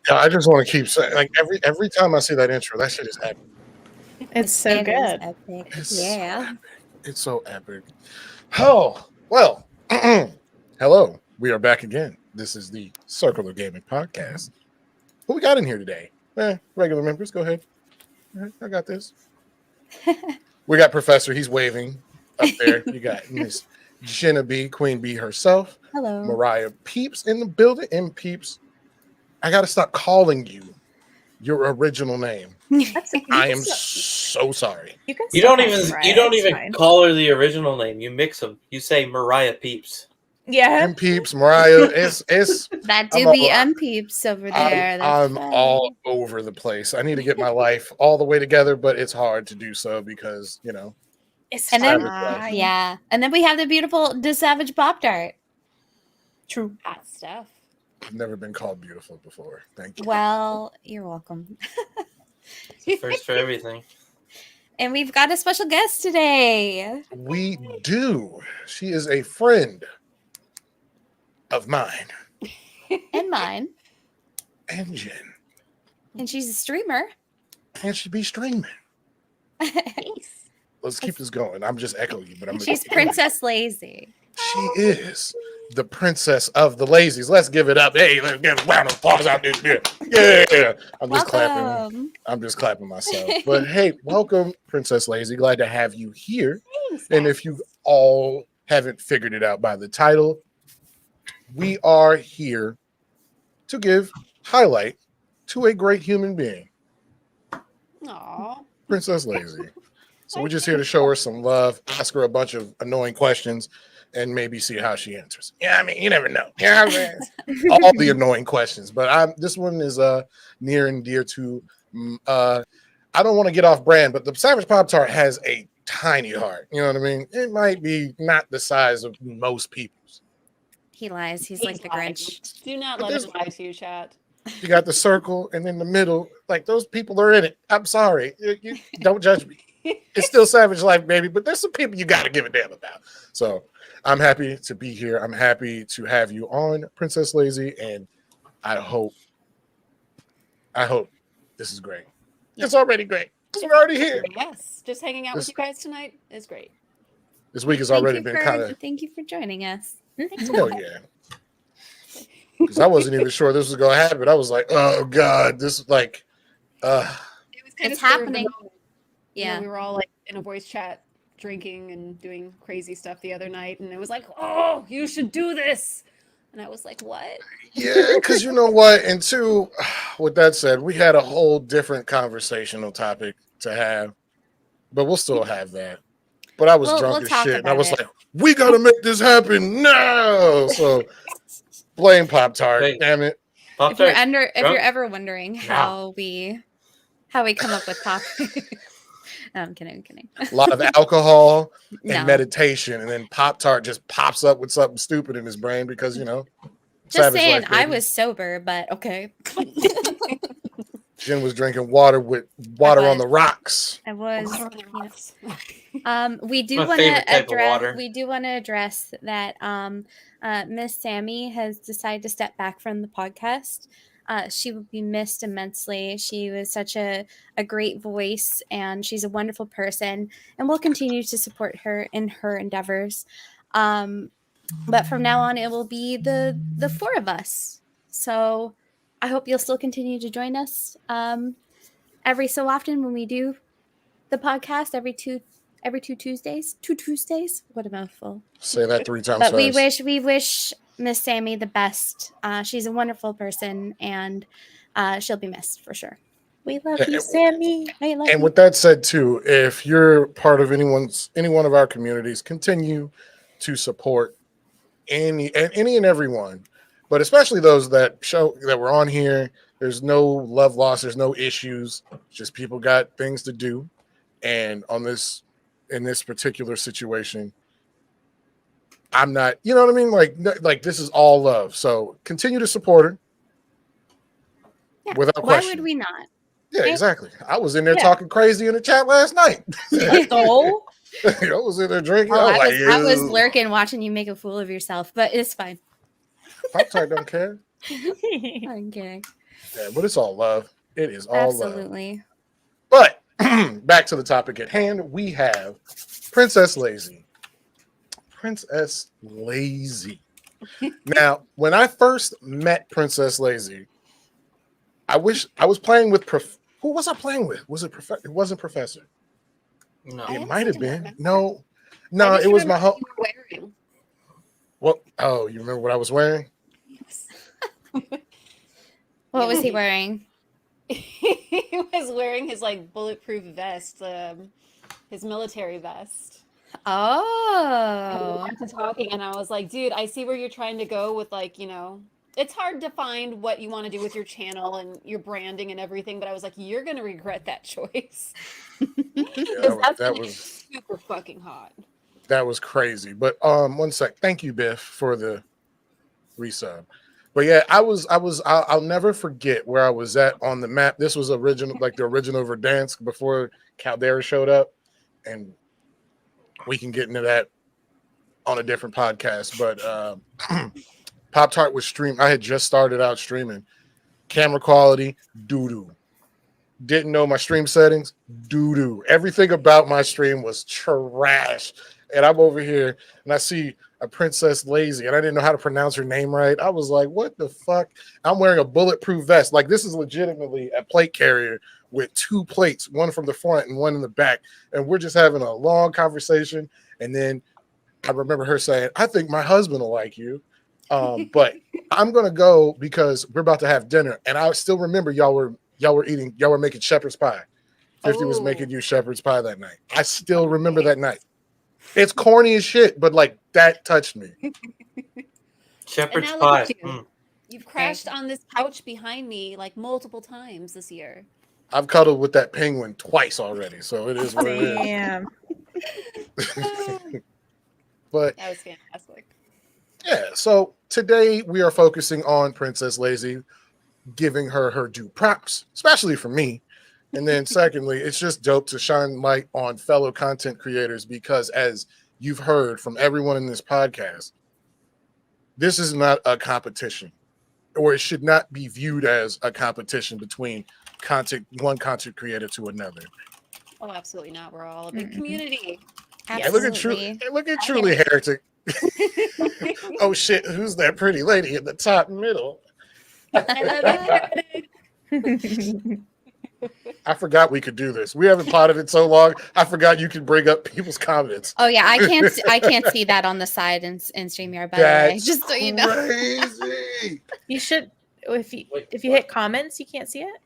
Yeah, I just want to keep saying, like every time I see that intro, that shit is epic. It's so It is good. epic. It's so Yeah. epic. It's so epic. Oh well. Hello, we are back again. This is the Circle of Gaming podcast. Who we got in here today? Regular members, go ahead. All right, I got this. We got Professor. He's waving up there. You got Miss Jenna B, Queen B herself. Hello. Mariah Peeps in the building. And Peeps, I got to stop calling you your original name. I am so sorry. You don't even call her the original name. You mix them. You say Mariah Peeps. Yeah. And Peeps, Mariah, it's that do be Peeps over there. I'm all over the place. I need to get my life all the way together, but it's hard to do so because, you know. And then, yeah. And then we have the beautiful Savage Pop Tart. True. Hot stuff. I've never been called beautiful before. Thank you. Well, you're welcome. First for everything. And we've got a special guest today. We do. She is a friend of mine. And mine. And Jen. And she's a streamer. And she be streaming. Nice. Let's keep this going. I'm just echoing you, but she's PrincessLaisy. She is the princess of the lazies. Let's give it up. Hey, let's give a round of applause out there. Yeah. I'm just clapping. I'm just clapping myself. But hey, welcome, PrincessLaisy. Glad to have you here. Thanks, and if you all haven't figured it out by the title, we are here to give highlight to a great human being. Aww. PrincessLaisy. So we're just here to show her some love, ask her a bunch of annoying questions, and maybe see how she answers. Yeah, I mean, you never know. Yeah, all the annoying questions. But this one is near and dear to, I don't want to get off brand, but the Savage Pop-Tart has a tiny heart. You know what I mean? It might be not the size of most people's. He lies. He's like the Grinch. Do not let him lie to you, chat. You got the circle, and in the middle, like those people are in it. I'm sorry. You don't judge me. It's still Savage Life, baby, but there's some people you got to give a damn about. So I'm happy to be here. I'm happy to have you on, PrincessLaisy, and I hope this is great. Yeah. It's already great because we're already here. Yes, just hanging out with you guys tonight is great. This week has already been kind of. Thank you for joining us. Oh yeah. Because I wasn't even sure this was going to happen. I was like, oh God, this is like. It was kind it's of happening. Yeah, we were all like in a voice chat, drinking and doing crazy stuff the other night, and it was like, "Oh, you should do this," and I was like, "What?" Yeah, because you know what, and two, with that said, we had a whole different conversational topic to have, but we'll still have that. But I was drunk as shit, and I was like, "We got to make this happen now!" So blame Pop-Tart, damn it. If you're ever wondering how we come up with Pop. No, I'm kidding. A lot of alcohol and meditation, and then Pop-Tart just pops up with something stupid in his brain because, you know. Just saying, I was sober, but okay. Jen was drinking water with water on the rocks. I was. We do want to address that Miss Sammy has decided to step back from the podcast. She will be missed immensely. She was such a great voice, and she's a wonderful person, and we'll continue to support her in her endeavors. But from now on, it will be the four of us. So I hope you'll still continue to join us every so often when we do the podcast every two Tuesdays. 2 Tuesdays. What a mouthful. Say that 3 times. But fast. we wish Miss Sammy the best. She's a wonderful person, and she'll be missed for sure. We love you, Sammy. And with that said, too, if you're part of any one of our communities, continue to support any and everyone, but especially those that show that we're on here. There's no love lost. There's no issues. Just people got things to do, and in this particular situation, I'm not, you know what I mean? Like this is all love. So continue to support her. Yeah. Without question. Why would we not? Yeah, exactly. I was in there talking crazy in the chat last night. I was in there drinking. I was lurking, watching you make a fool of yourself, but it's fine. Pop-Tart don't care. I'm kidding. Yeah, but it's all love. It is all love. Absolutely. But back to the topic at hand, we have Princess Lazy. Princess Lazy. Now, when I first met Princess Lazy, I wish I was playing with who was I playing with? Was it Professor? It wasn't Professor. No. It might have been. Remember. No, I just it was my remember home. what you were wearing. What? Oh, you remember what I was wearing? What was he wearing? He was wearing his like bulletproof vest, his military vest. And we Oh. got to talking, and I was like, dude, I see where you're trying to go with, like, you know, it's hard to find what you want to do with your channel and your branding and everything, but I was like, you're gonna regret that choice. Because That was super fucking hot. that was crazy. But one sec. Thank you, Biff, for the resub. But yeah, I'll never forget where I was at on the map. This was original, like the original Verdansk before Caldera showed up, and we can get into that on a different podcast. But Pop Tart was stream. I had just started out streaming. Camera quality, doo-doo. Didn't know my stream settings, doo-doo. Everything about my stream was trash. And I'm over here and I see a Princess Lazy and I didn't know how to pronounce her name right. I was like, what the fuck? I'm wearing a bulletproof vest. Like, this is legitimately a plate carrier with two plates, one from the front and one in the back. And we're just having a long conversation. And then I remember her saying, I think my husband will like you. But I'm gonna go because we're about to have dinner. And I still remember y'all were making shepherd's pie. 50 was making you shepherd's pie that night. I still remember that night. It's corny as shit, but like that touched me. Shepherd's And now look pie. at you. You've crashed on this couch behind me like multiple times this year. I've cuddled with that penguin twice already, so it is what it is. Damn. But That was fantastic. yeah, so today we are focusing on Princess Lazy, giving her due props, especially for me. And then secondly, it's just dope to shine light on fellow content creators because as you've heard from everyone in this podcast, this is not a competition, or it should not be viewed as a competition between one content creator to another. Oh, absolutely not. We're all a big community. Yeah, look at Truly Heretic. Oh shit, who's that pretty lady in the top middle? I love it. I forgot we could do this. We haven't plotted it so long. I forgot you could bring up people's comments. Oh yeah, I can't see that on the side in StreamYard, by the way. Just so you know. Crazy. You should if you hit comments, you can't see it.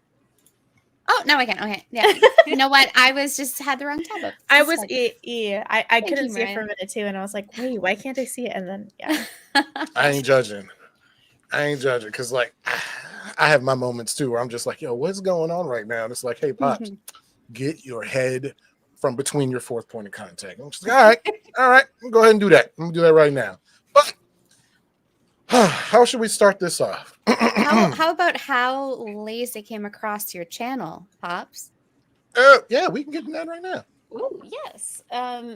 Oh no, I can. Okay, yeah. You know what? I was just had the wrong tab up. I was I couldn't you, see it for Mariah. a minute too, and I was like, wait, why can't I see it? And then yeah. I ain't judging because like I have my moments too where I'm just like, yo, what's going on right now? And it's like, hey, Pops, get your head from between your fourth point of contact. I'm just like, all right, go ahead and do that. I'm gonna do that right now. But how should we start this off? How about how Lazy came across your channel, Pops? Yeah, we can get to that right now. Oh, yes.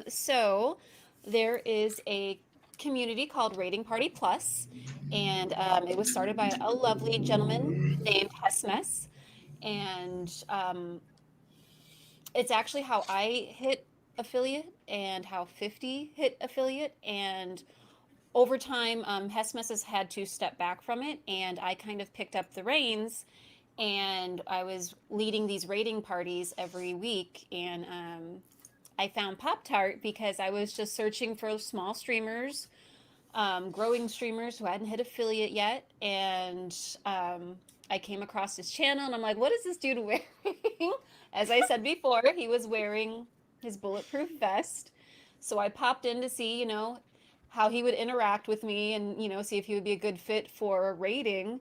So there is a community called Rating Party Plus, and it was started by a lovely gentleman named Hesmes, and it's actually how I hit affiliate and how 50 hit affiliate, and over time, Hesmes has had to step back from it, and I kind of picked up the reins, and I was leading these rating parties every week, and I found Pop Tart because I was just searching for small streamers, growing streamers who hadn't hit affiliate yet, and I came across his channel, and I'm like, what is this dude wearing? As I said before, he was wearing his bulletproof vest, so I popped in to see, you know, how he would interact with me and, you know, see if he would be a good fit for a rating.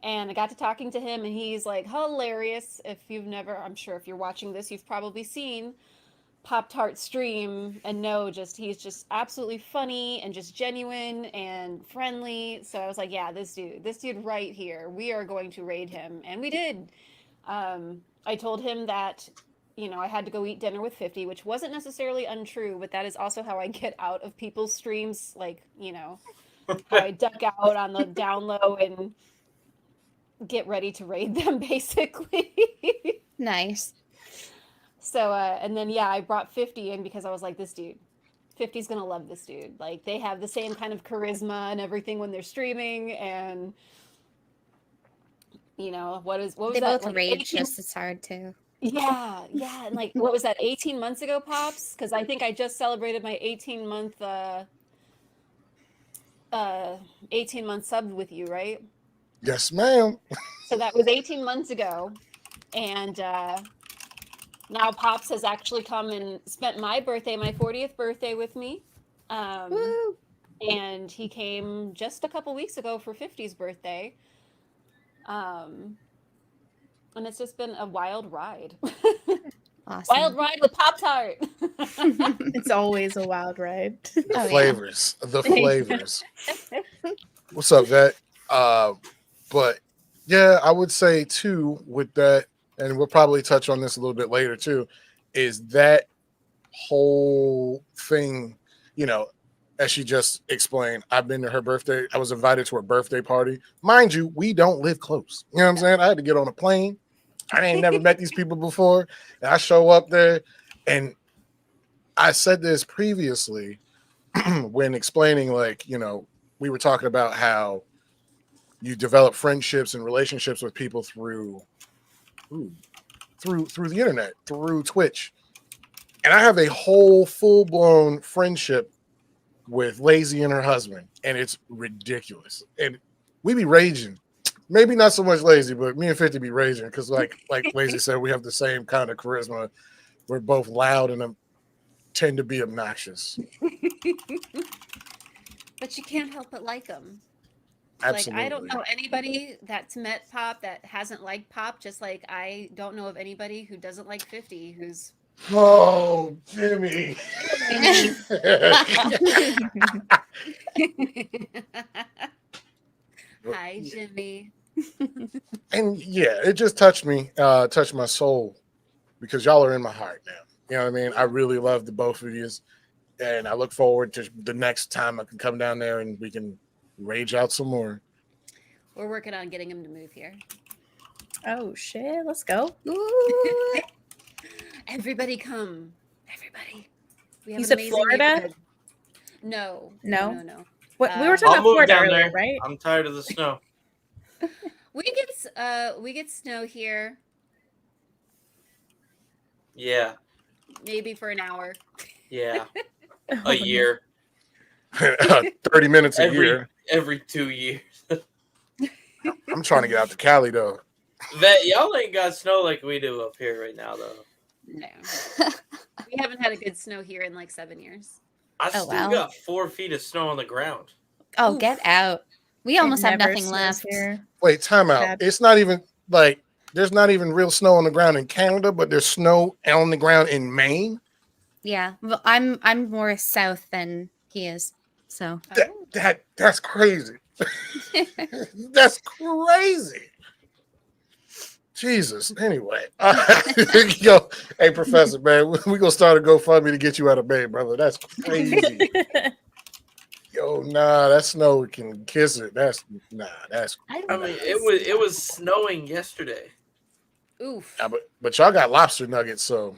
And I got to talking to him, and he's like hilarious. If you've never, I'm sure if you're watching this, you've probably seen Pop Tart stream and know he's just absolutely funny and just genuine and friendly. So I was like, yeah, this dude right here, we are going to raid him. And we did. I told him that, you know, I had to go eat dinner with 50, which wasn't necessarily untrue, but that is also how I get out of people's streams. Like, you know, how I duck out on the down low and get ready to raid them, basically. Nice. So, and then, yeah, I brought 50 in because I was like, this dude, 50's going to love this dude. Like, they have the same kind of charisma and everything when they're streaming. And, you know, what was They that? both Like rage 18 just as hard too. Yeah. And like, what was that, 18 months ago, Pops? Because I think I just celebrated my 18-month sub with you, right? Yes, ma'am. So that was 18 months ago. And now Pops has actually come and spent my 40th birthday with me. Woo! And he came just a couple weeks ago for 50's birthday. And it's just been a wild ride. Awesome. Wild ride with Pop-Tart. It's always a wild ride. The Oh, flavors. The flavors. What's up, Vet? But yeah, I would say too with that, and we'll probably touch on this a little bit later too, is that whole thing, you know, as she just explained, I've been to her birthday. I was invited to her birthday party. Mind you, we don't live close. You know what I'm saying? I had to get on a plane. I ain't never met these people before. And I show up there, and I said this previously when explaining, like, you know, we were talking about how you develop friendships and relationships with people through the internet, through Twitch. And I have a whole full-blown friendship with Lazy and her husband, and it's ridiculous. And we be raging. Maybe not so much Lazy, but me and 50 be raging because, like Lazy said, we have the same kind of charisma. We're both loud and tend to be obnoxious. But you can't help but like them. Absolutely. Like, I don't know anybody that's met Pop that hasn't liked Pop, just like I don't know of anybody who doesn't like 50 who's... Oh, Jimmy. Hi, Jimmy. And yeah, it just touched me, touched my soul, because y'all are in my heart now. You know what I mean? I really love the both of you, and I look forward to the next time I can come down there and we can rage out some more. We're working on getting him to move here. Oh shit! Let's go. Everybody come. Everybody. We have You an said amazing Florida? neighborhood. No. What we were talking I'll about move Florida down earlier, there. right? I'm tired of the snow. We get snow here Yeah. maybe for an hour. Yeah. Oh, A year. 30 minutes a year. Every 2 years. I'm trying to get out to Cali though. Y'all ain't got snow like we do up here right now, though. No. We haven't had a good snow here in like 7 years. I still got 4 feet of snow on the ground. Oh, Oof. get out. We almost have never nothing snows left. here. Wait, time out. Bad. It's not even like there's not even real snow on the ground in Canada, but there's snow on the ground in Maine. Yeah. Well, I'm more south than he is. So That's crazy. That's crazy. Jesus. Anyway, yo, hey Professor, man, we gonna start a GoFundMe to get you out of Maine, brother. That's crazy. Yo, nah, that snow can kiss it. That's I mean, it was snowing yesterday. Oof. Yeah, but y'all got lobster nuggets, so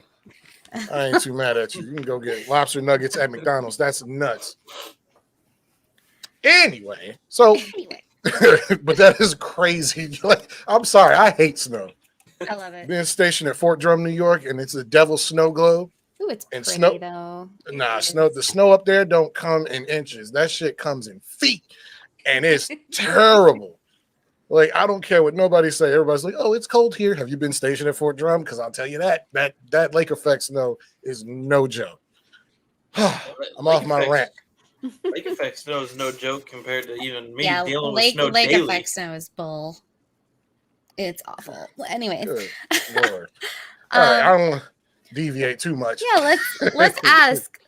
I ain't too mad at you. You can go get lobster nuggets at McDonald's. That's nuts. Anyway, so but that is crazy. Like, I'm sorry, I hate snow. I love it. Being stationed at Fort Drum, New York, and it's a devil's snow globe. Ooh, it's And pretty snow- though. Nah, the snow up there don't come in inches. That shit comes in feet, and it's terrible. Like, I don't care what nobody say. Everybody's like, "Oh, it's cold here." Have you been stationed at Fort Drum? Because I'll tell you that lake effect snow is no joke. I'm off my rant. Lake effect snow is no joke compared to even me Yeah, dealing lake with snow daily. effect snow is bull. It's awful. Anyways. Good Lord. All right, I don't want to deviate too much. Yeah, let's ask.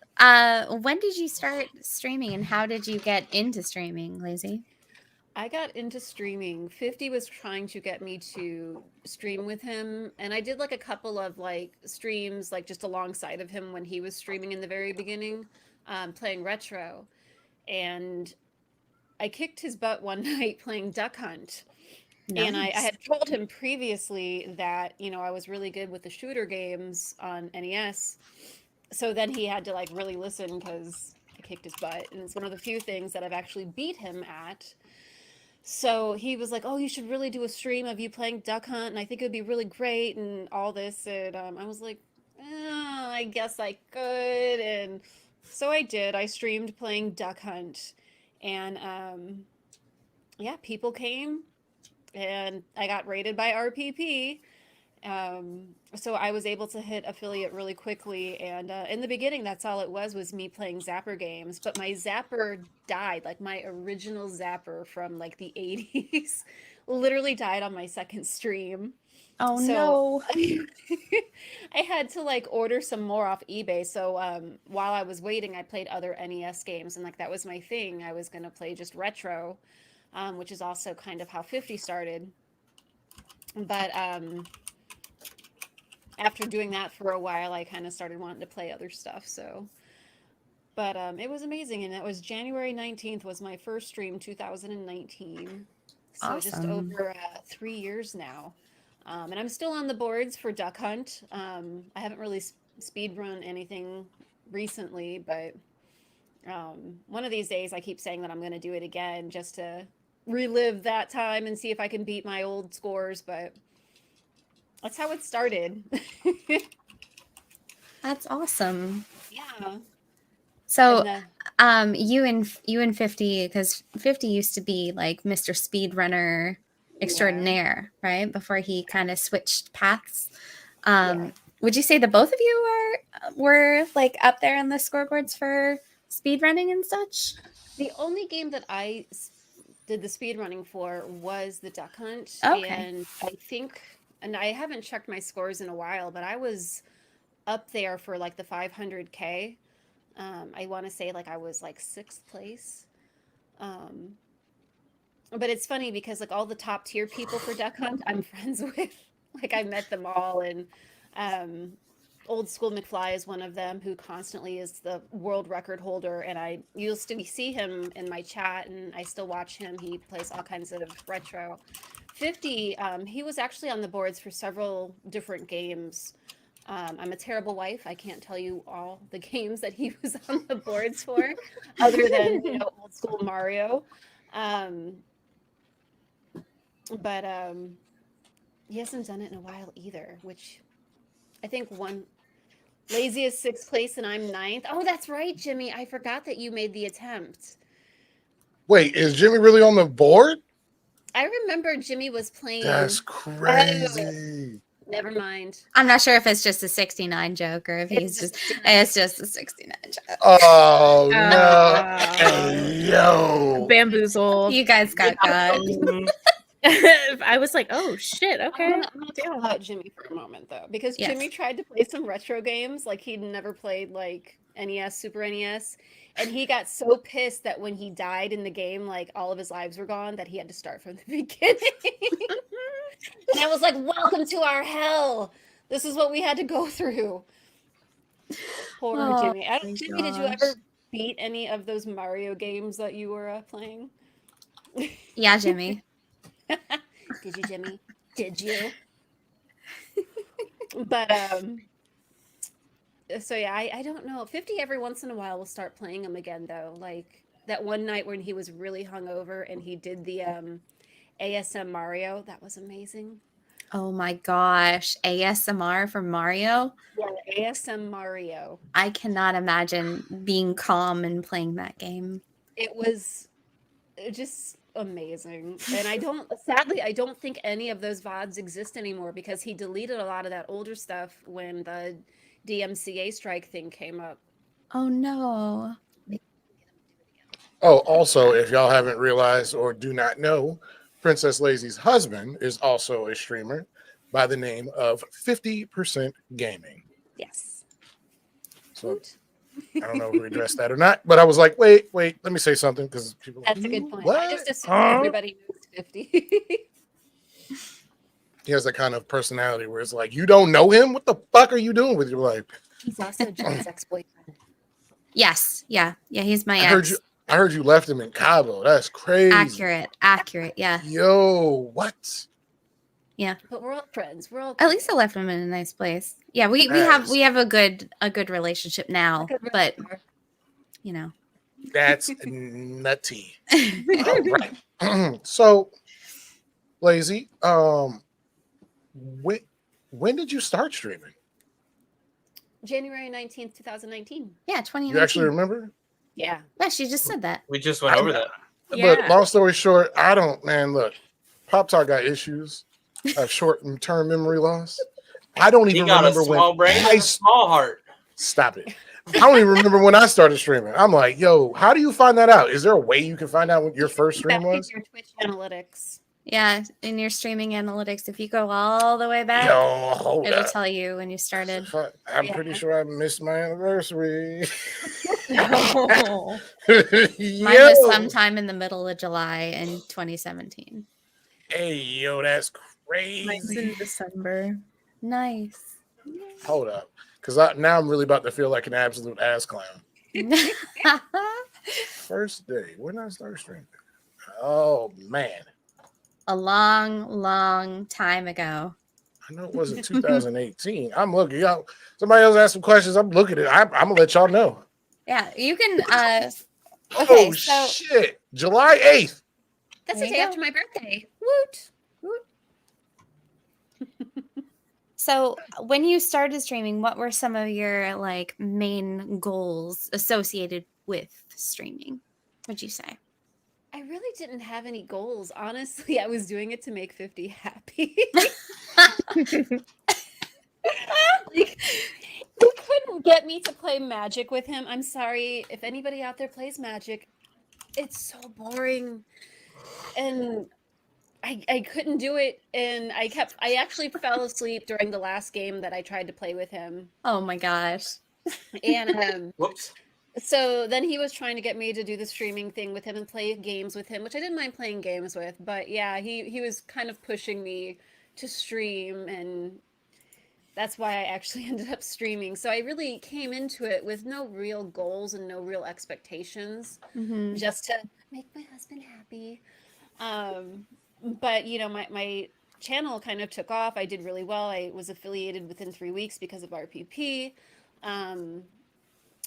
When did you start streaming and how did you get into streaming, Lazy? I got into streaming. 50 was trying to get me to stream with him, and I did like a couple of like streams like just alongside of him when he was streaming in the very beginning, playing retro. And I kicked his butt one night playing Duck Hunt. And I had told him previously that, I was really good with the shooter games on NES. So then he had to like really listen because I kicked his butt. And it's one of the few things that I've actually beat him at. So he was like, "Oh, you should really do a stream of you playing Duck Hunt, and I think it would be really great and all this." And I was like, I guess I could. And so I did. I streamed playing Duck Hunt. And yeah, people came and I got rated by RPP. So I was able to hit affiliate really quickly, and in the beginning, that's all it was me playing Zapper games. But my Zapper died, like my original Zapper from like the 80s, literally died on my second stream. Oh no! I had to like order some more off eBay. So while I was waiting, I played other NES games, and like that was my thing. I was gonna play just retro, which is also kind of how 50 started. But after doing that for a while, I kind of started wanting to play other stuff. So, but it was amazing, and it was January 19th was my first stream, 2019. So Awesome. just over 3 years now, and I'm still on the boards for Duck Hunt. I haven't really speed run anything recently, but one of these days, I keep saying that I'm going to do it again just to relive that time and see if I can beat my old scores, but. That's how it started. That's awesome. Yeah. So, you and 50, because 50 used to be like Mr. Speedrunner extraordinaire, right? Before he kind of switched paths. Would you say that both of you were like up there on the scoreboards for speedrunning and such? The only game that I did the speedrunning for was the Duck Hunt. Okay. And I think... And I haven't checked my scores in a while, but I was up there for like the 500K. I want to say like I was like 6th place. But it's funny because like all the top tier people for Duck Hunt, I'm friends with. Like I met them all, and Old School McFly is one of them who constantly is the world record holder. And I used to see him in my chat, and I still watch him. He plays all kinds of retro. 50, he was actually on the boards for several different games. I'm a terrible wife. I can't tell you all the games that he was on the boards for, other than Old School Mario. But he hasn't done it in a while either, which I think Lazy is 6th place and I'm 9th. Oh, that's right, Jimmy. I forgot that you made the attempt. Wait, is Jimmy really on the board? I remember Jimmy was playing. That's crazy. Never mind. I'm not sure if it's just a 69 joke or if it's just a 69 joke. Oh no. Hey, yo. Bamboozled. You guys got God. I was like, oh shit, okay. I'm gonna talk about Jimmy for a moment though, because Jimmy tried to play some retro games, like he'd never played like NES, Super NES, and he got so pissed that when he died in the game, like all of his lives were gone, that he had to start from the beginning. And I was like, welcome to our hell. This is what we had to go through. Poor Jimmy. Jimmy, did you ever beat any of those Mario games that you were playing? Yeah, Jimmy. Did you, Jimmy? Did you? But so yeah, I don't know. 50 every once in a while will start playing them again though. Like that one night when he was really hungover and he did the ASM Mario, that was amazing. Oh my gosh, ASMR from Mario? Yeah, ASM Mario. I cannot imagine being calm and playing that game. It was just amazing. And sadly, I don't think any of those VODs exist anymore because he deleted a lot of that older stuff when the DMCA strike thing came up. Oh no. Oh, also, if y'all haven't realized or do not know, PrincessLaisy's husband is also a streamer by the name of 50% Gaming. Yes. So I don't know if we addressed that or not, but I was like, wait, let me say something because people. That's a good point. What? I just assumed everybody knows 50. He has that kind of personality where it's like, you don't know him? What the fuck are you doing with your life? He's also Jen's ex-boyfriend. Yes. Yeah. Yeah, he's my ex. I heard you left him in Cabo. That's crazy. Accurate. Yeah. Yo, what? Yeah. But we're all friends. We're all At least I left him in a nice place. Yeah, we have a good relationship now, but you know. That's nutty. All right. So, Lazy, when did you start streaming? January 19th, 2019. Yeah, 2019. You actually remember? Yeah. Yeah, she just said that. We just went over that. But long story short, I don't, man, look, Pop Tart got issues. I have short-term memory loss. I don't even remember when. Small brain, and a small heart. Stop it. I don't even remember when I started streaming. I'm like, yo, how do you find that out? Is there a way you can find out what your first stream was? Your Twitch analytics. Yeah, in your streaming analytics, if you go all the way back, it'll tell you when you started. I'm pretty sure I missed my anniversary. Mine was sometime in the middle of July in 2017. Hey, yo, that's crazy. Mine's in December. Nice. Hold up. Because now I'm really about to feel like an absolute ass clown. First day. When did I start streaming? Oh, man. A long time ago. I know it wasn't 2018. I'm looking. Y'all, somebody else asked some questions. I'm looking at it. I'm going to let y'all know. Yeah, you can. Okay, shit. July 8th. That's the day after my birthday. Woot. So when you started streaming, what were some of your like main goals associated with streaming? Would you say? I really didn't have any goals. Honestly, I was doing it to make 50 happy. Like, they couldn't get me to play Magic with him. I'm sorry if anybody out there plays Magic. It's so boring. And I couldn't do it, and I actually fell asleep during the last game that I tried to play with him. Oh my gosh. And Whoops. so then he was trying to get me to do the streaming thing with him and play games with him, which I didn't mind playing games with, but yeah, he was kind of pushing me to stream, and that's why I actually ended up streaming. So I really came into it with no real goals and no real expectations, just to make my husband happy. But you know, my channel kind of took off. I did really well. I was affiliated within 3 weeks because of RPP.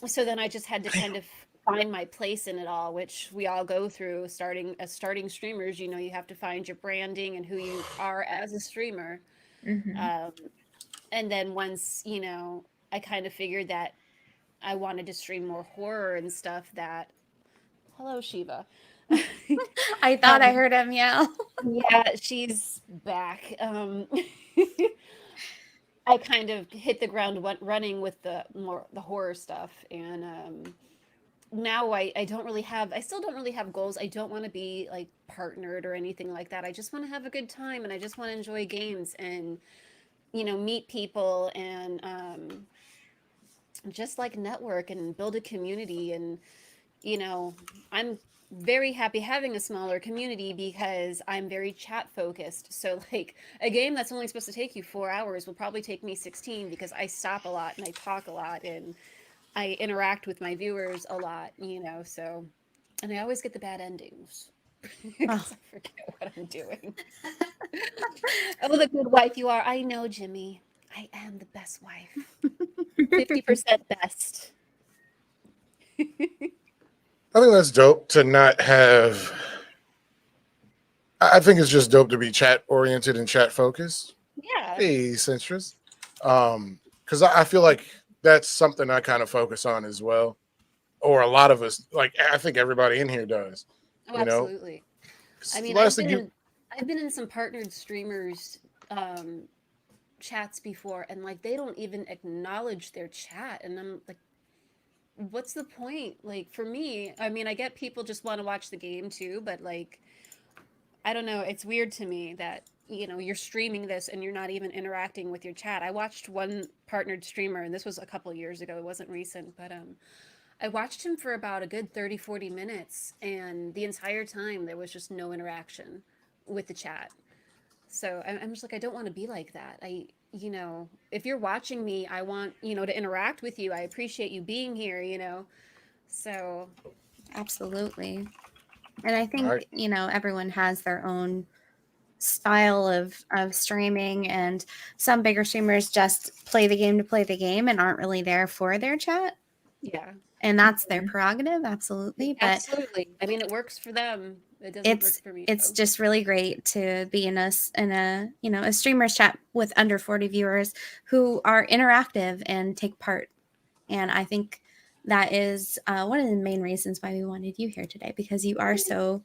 So then I just had to kind of find my place in it all, which we all go through starting streamers. You know, you have to find your branding and who you are as a streamer. And then once, you know, I kind of figured that I wanted to stream more horror and stuff, that hello Shiva. I thought I heard him yell. Yeah, she's back. I kind of hit the ground running with the horror stuff, and now I still don't really have goals. I don't want to be like partnered or anything like that. I just want to have a good time, and I just want to enjoy games and, you know, meet people and just like network and build a community. And, you know, I'm very happy having a smaller community because I'm very chat focused. So like a game that's only supposed to take you 4 hours will probably take me 16 because I stop a lot and I talk a lot and I interact with my viewers a lot, you know, so, and I always get the bad endings because I forget what I'm doing. Oh, the good wife you are. I know, Jimmy. I am the best wife. 50% best. I think that's dope to not have. I think it's just dope to be chat oriented and chat focused. Yeah. Hey, Centris. Because I feel like that's something I kind of focus on as well, or a lot of us. Like I think everybody in here does. Oh, you know? absolutely. I mean, I've been in some partnered streamers chats before, and like they don't even acknowledge their chat, and I'm like, what's the point? Like for me, I mean, I get people just want to watch the game too, but like, I don't know. It's weird to me that, you know, you're streaming this and you're not even interacting with your chat. I watched one partnered streamer, and this was a couple of years ago. It wasn't recent, but I watched him for about a good 30-40 minutes, and the entire time there was just no interaction with the chat. So I'm just like, I don't want to be like that. You know, if you're watching me, I want, you know, to interact with you. I appreciate you being here, you know. So Absolutely. And I think, Right. everyone has their own style of streaming, and some bigger streamers just play the game to play the game and aren't really there for their chat. Yeah. And that's their prerogative, absolutely. But Absolutely. I mean, it works for them. It doesn't work for me. it's so. just really great to be in a streamer's chat with under 40 viewers who are interactive and take part. And I think that is one of the main reasons why we wanted you here today, because you are so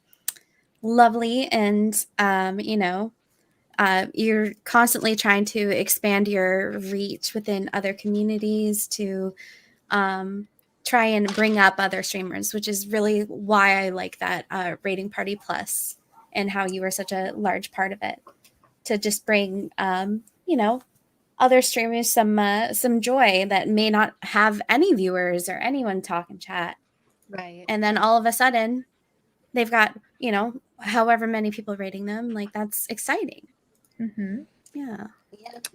lovely, and you're constantly trying to expand your reach within other communities to try and bring up other streamers, which is really why I like that Rating Party Plus and how you were such a large part of it, to just bring other streamers some joy that may not have any viewers or anyone talk in chat. Right. And then all of a sudden they've got however many people rating them. Like, that's exciting. Mm-hmm. Yeah.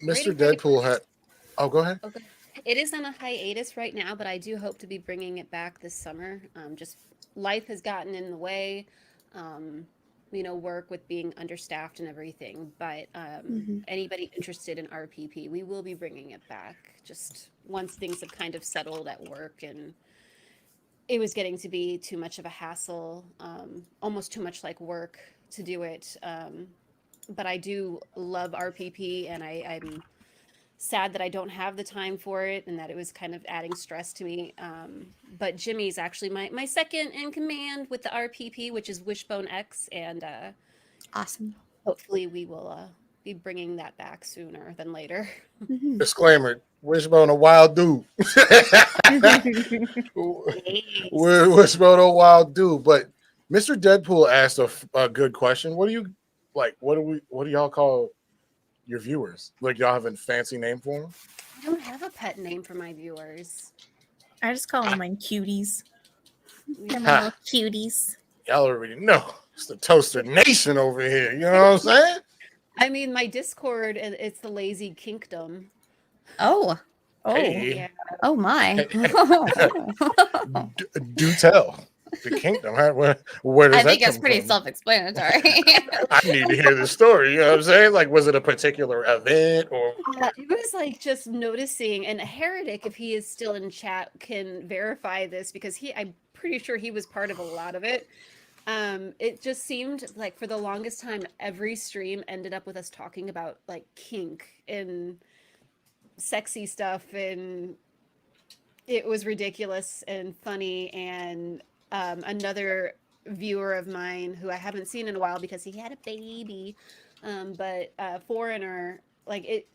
Mr. Rating Party Deadpool Plus- had. Oh, go ahead. Okay. It is on a hiatus right now, but I do hope to be bringing it back this summer. Just life has gotten in the way. Work with being understaffed and everything. But anybody interested in RPP, we will be bringing it back. Just once things have kind of settled at work, and it was getting to be too much of a hassle, almost too much like work to do it. But I do love RPP, and I'm sad that I don't have the time for it, and that it was kind of adding stress to me. But Jimmy's actually my second in command with the RPP, which is Wishbone X, and Awesome. hopefully we will be bringing that back sooner than later. Disclaimer: Wishbone a wild dude. Wishbone a wild dude. But Mr. Deadpool asked a good question. What do you like? What do y'all call your viewers? Like, y'all have a fancy name for them? I don't have a pet name for my viewers. I just call them mine cuties. They're my Ha. little cuties. Y'all already know. It's the Toaster Nation over here. You know what I'm saying? I mean, my Discord, it's the Lazy Kingdom. Oh. Hey. Yeah. Oh my. Do tell. The kingdom. Huh? Where does I think that it's come pretty from? self-explanatory. I need to hear the story. You know what I'm saying? Like, was it a particular event or? It was like just noticing, and Heretic, if he is still in chat, can verify this, because I'm pretty sure he was part of a lot of it. It just seemed like for the longest time, every stream ended up with us talking about like kink and sexy stuff, and it was ridiculous and funny. And another viewer of mine who I haven't seen in a while because he had a baby, but Foreigner, like it,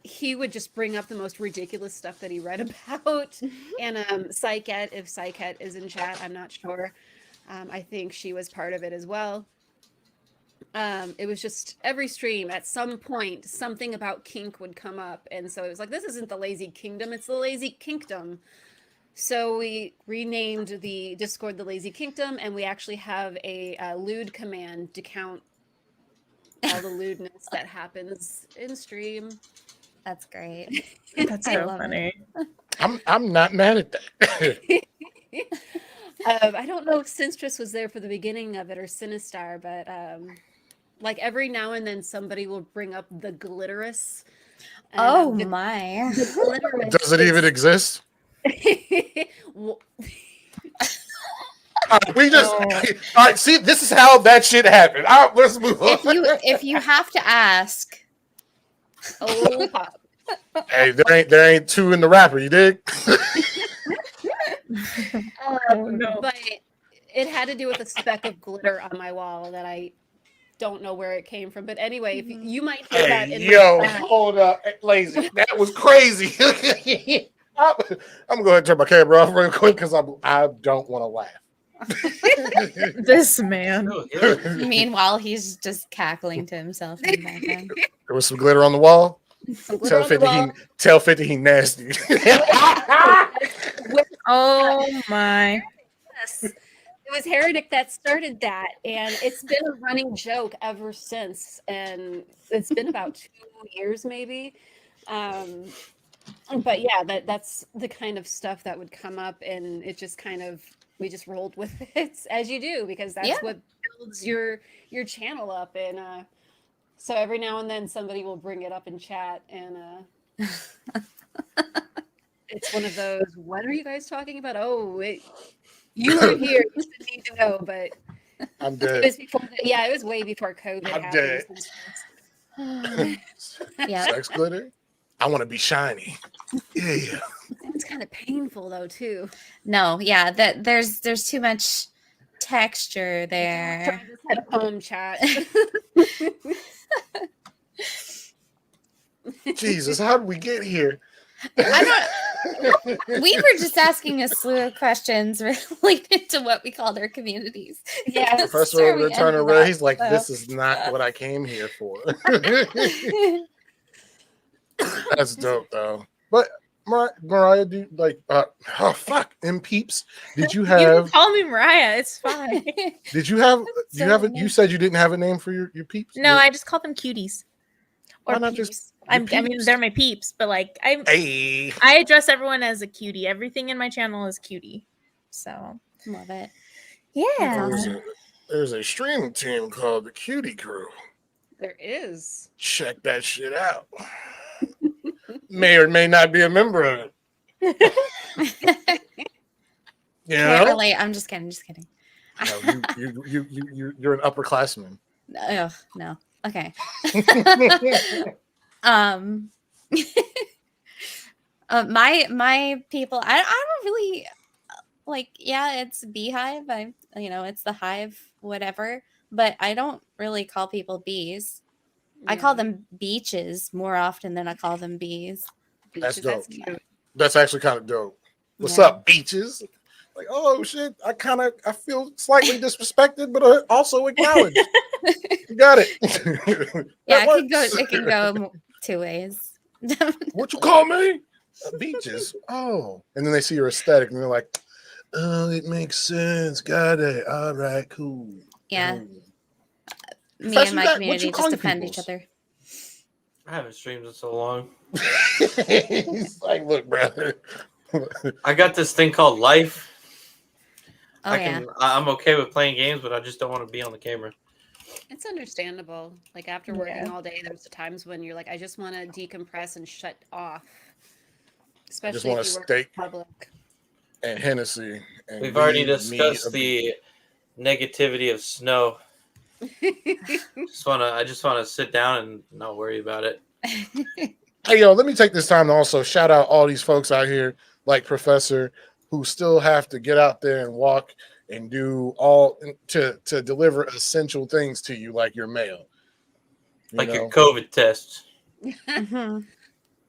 he would just bring up the most ridiculous stuff that he read about. And Psychet, if Psychet is in chat, I'm not sure. I think she was part of it as well. It was just every stream at some point something about kink would come up, and so it was like, this isn't the Lazy Kingdom, it's the Lazy Kingdom. So we renamed the Discord the Lazy Kingdom, and we actually have a lewd command to count all the lewdness that happens in stream. That's great. That's I so love funny. I'm not mad at that. I don't know if Sinstress was there for the beginning of it or Sinistar, but like every now and then somebody will bring up the Glitterous. Oh the my. Glitterous Does it even exist? Well, We just all right. See, this is how that shit happened. All right, let's move on. If you have to ask, oh, pop. Hey, there ain't two in the rapper. You dig? Oh, no. But it had to do with a speck of glitter on my wall that I don't know where it came from. But anyway, if you might hear that Hey, in yo, my back. hold up, Lazy. That was crazy. I'm gonna go ahead and turn my camera off real quick because I don't want to laugh. This man. Oh, yeah. meanwhile, he's just cackling to himself in the background. There was some glitter on the wall. Some glitter on the wall. Tell 50 he nasty. Oh my. Yes. It was Heretic that started that, and it's been a running joke ever since. And it's been about 2 years, maybe. But yeah, that's the kind of stuff that would come up, and it just kind of we just rolled with it as you do, because that's what builds your channel up. And so every now and then somebody will bring it up in chat, and it's one of those, what are you guys talking about? Oh, wait, you weren't here. You didn't need to know, but I'm it dead. was before. It was way before COVID I'm happened. dead. Yeah. Sex glitter. I want to be shiny. Yeah. It's kind of painful though too. No, yeah, that there's too much texture there. Just had a poem chat. Jesus, how did we get here? I don't. We were just asking a slew of questions related to what we called our communities. Yeah, Professor over there turning around. He's like, "This is not what I came here for." That's dope, though. But Mariah, do like? Oh fuck, M peeps. Did you You have? can call me Mariah. It's fine. Did you have? So You have it? nice. You said you didn't have a name for your peeps. No, I just call them cuties. Or Why not peeps. just I your mean, peeps? they're my peeps, but like Hey. I address everyone as a cutie. Everything in my channel is cutie. So Love it. yeah. There's a streaming team called the Cutie Crew. there is. Check that shit out. May or may not be a member of it. You Can't know? relate. I'm just kidding. Just kidding. No, you're an upperclassman. Ugh, no. Okay. My people, I don't really like. Yeah, it's beehive. It's the hive, whatever. But I don't really call people bees. I call them beaches more often than I call them bees. That's Beaches, dope. cute. That's actually kind of dope. What's Yeah. up, beaches? Like, oh shit, I feel slightly disrespected, but also acknowledged. You got it. Yeah, That it can works. go two ways. What you call me? Beaches. Oh, and then they see your aesthetic, and they're like, "Oh, it makes sense. Got it. All right, cool." Yeah. Cool. Me Professor, and my what community you just calling defend each peoples? other. I haven't streamed in so long. He's like, "Look, brother." I got this thing called life. Oh, yeah. I'm okay with playing games, but I just don't want to be on the camera. It's understandable. Like after working all day, there's times when you're like, I just want to decompress and shut off. Especially want if a you work steak. in public. And Hennessy. And We've already leave me discussed a the negativity of snow. I just wanna sit down and not worry about it. Hey, yo, let me take this time to also shout out all these folks out here, like Professor, who still have to get out there and walk and do all to deliver essential things to you, like your mail. Like your COVID test. Mhm.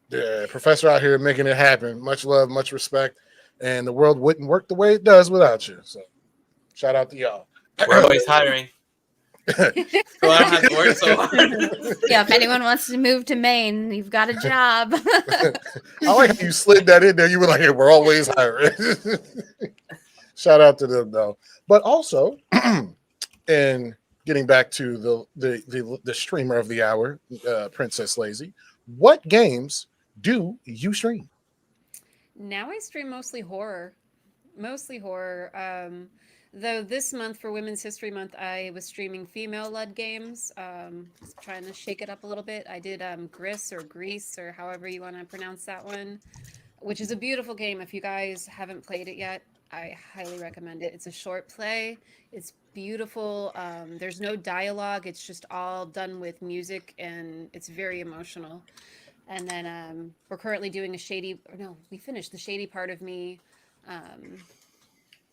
Yeah, Professor out here making it happen. Much love, much respect. And the world wouldn't work the way it does without you. So shout out to y'all. We're always hiring. So I don't have to work so hard. Yeah, if anyone wants to move to Maine, you've got a job. I like how you slid that in there. You were like, hey, we're always hiring. Shout out to them though. But also, and getting back to the streamer of the hour, PrincessLaisy, what games do you stream? Now I stream mostly horror. Though this month for Women's History Month, I was streaming female-led games, trying to shake it up a little bit. I did Gris or Grease or however you want to pronounce that one, which is a beautiful game. If you guys haven't played it yet, I highly recommend it. It's a short play. It's beautiful. There's no dialogue. It's just all done with music, and it's very emotional. And then we're currently doing we finished The Shady Part of Me.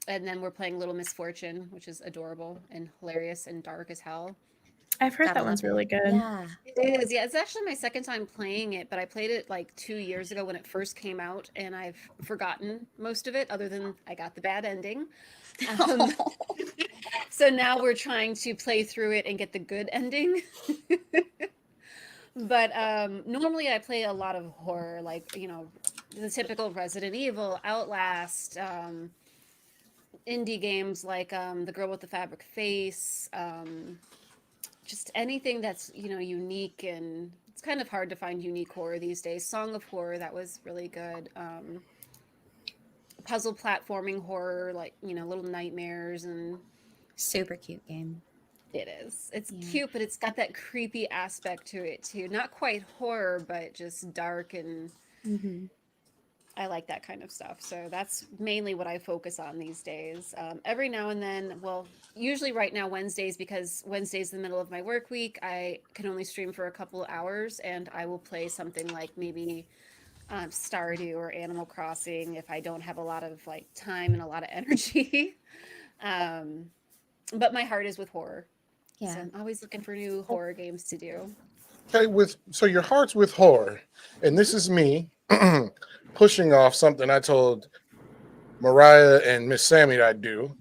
And then we're playing Little Misfortune, which is adorable and hilarious and dark as hell. I've heard Gotta that one's love it. really good. Yeah. It is. Yeah, it's actually my second time playing it, but I played it like 2 years ago when it first came out, and I've forgotten most of it other than I got the bad ending. So now we're trying to play through it and get the good ending. But normally I play a lot of horror, like, the typical Resident Evil, Outlast, indie games like The Girl with the Fabric Face, just anything that's, unique, and it's kind of hard to find unique horror these days. Song of Horror, that was really good. puzzle platforming horror, like, Little Nightmares, and Super cute game. it is. It's Yeah. cute, but it's got that creepy aspect to it too. Not quite horror, but just dark, and I like that kind of stuff. So that's mainly what I focus on these days. Every now and then, well, usually right now Wednesdays, because Wednesday's the middle of my work week, I can only stream for a couple of hours, and I will play something like maybe Stardew or Animal Crossing if I don't have a lot of like time and a lot of energy. But my heart is with horror. Yeah. So I'm always looking for new horror games to do. Okay, so your heart's with horror, and this is me pushing off something I told Mariah and Miss Sammy that I'd do.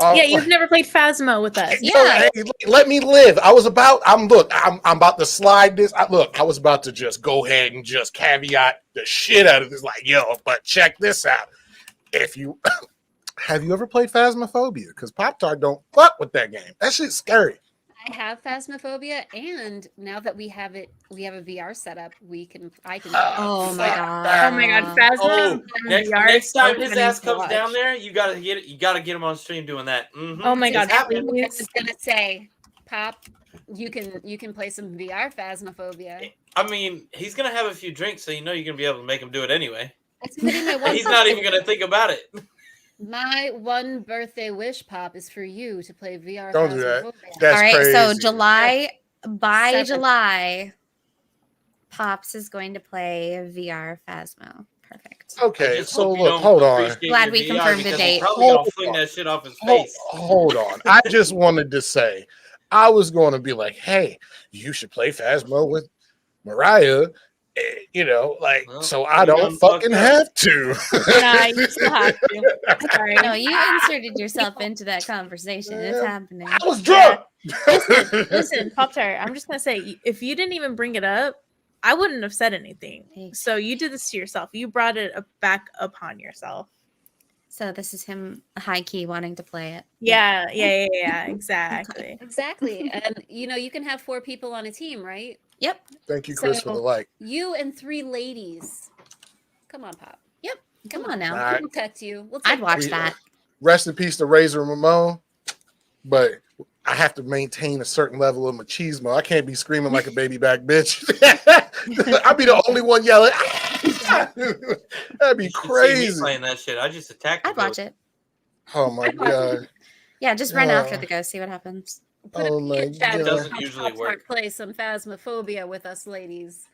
Yeah, you've never played Phasmo with us. Yeah. Hey, let me live. I'm about to slide this. I was about to just go ahead and just caveat the shit out of this. Like, yo, but check this out. If you have you ever played Phasmophobia? Because Pop-Tart don't fuck with that game. That shit's scary. I have Phasmophobia, and now that we have a VR setup, I can. Oh my god. Oh my god, Phasmo. Oh, next time his ass comes watch. down there, you gotta get him on stream doing that. Mhm. Oh my god, It's happening. I was gonna say, Pop, you can play some VR Phasmophobia. I mean, he's gonna have a few drinks, so you're gonna be able to make him do it anyway. That's gonna be my one. He's not even gonna think about it. My one birthday wish, Pop, is for you to play VR. Don't do that. Phasmophobia. That's All right, crazy. so by 7th. July, Pops is going to play VR Phasmo. Perfect. I Okay, just so hope you look, don't hold on. appreciate Glad your we VR confirmed the because date. he's probably gonna Hold fling on. that shit off his face. Hold on. I just wanted to say, I was going to be like, hey, you should play Phasmo with Mariah. Well, so I you don't done fucking fucked up. have to. Nah, you still have to. Sorry. No, you inserted yourself into that conversation. It's happening. I was drunk. Listen, Pop-Tart, I'm just gonna say, if you didn't even bring it up, I wouldn't have said anything. So you did this to yourself. You brought it back upon yourself. So this is him high key wanting to play it. Yeah, exactly. Exactly, and you can have 4 people on a team, right? Yep. Thank you, Chris, for the like. You and 3 ladies. Come on, Pop. Yep. Come on now. All right. We'll protect you. I'd watch that. Rest in peace to Razor Ramon, but I have to maintain a certain level of machismo. I can't be screaming like a baby back bitch. I'll be the only one yelling. That'd be You should see me crazy. playing that shit. I just attacked the I'd watch ghost. it. Oh my god. Yeah, just run Yeah. after the ghost, see what happens. Put a Oh my in chat God. It doesn't how usually Pop-Tart work. Play some Phasmophobia with us, ladies.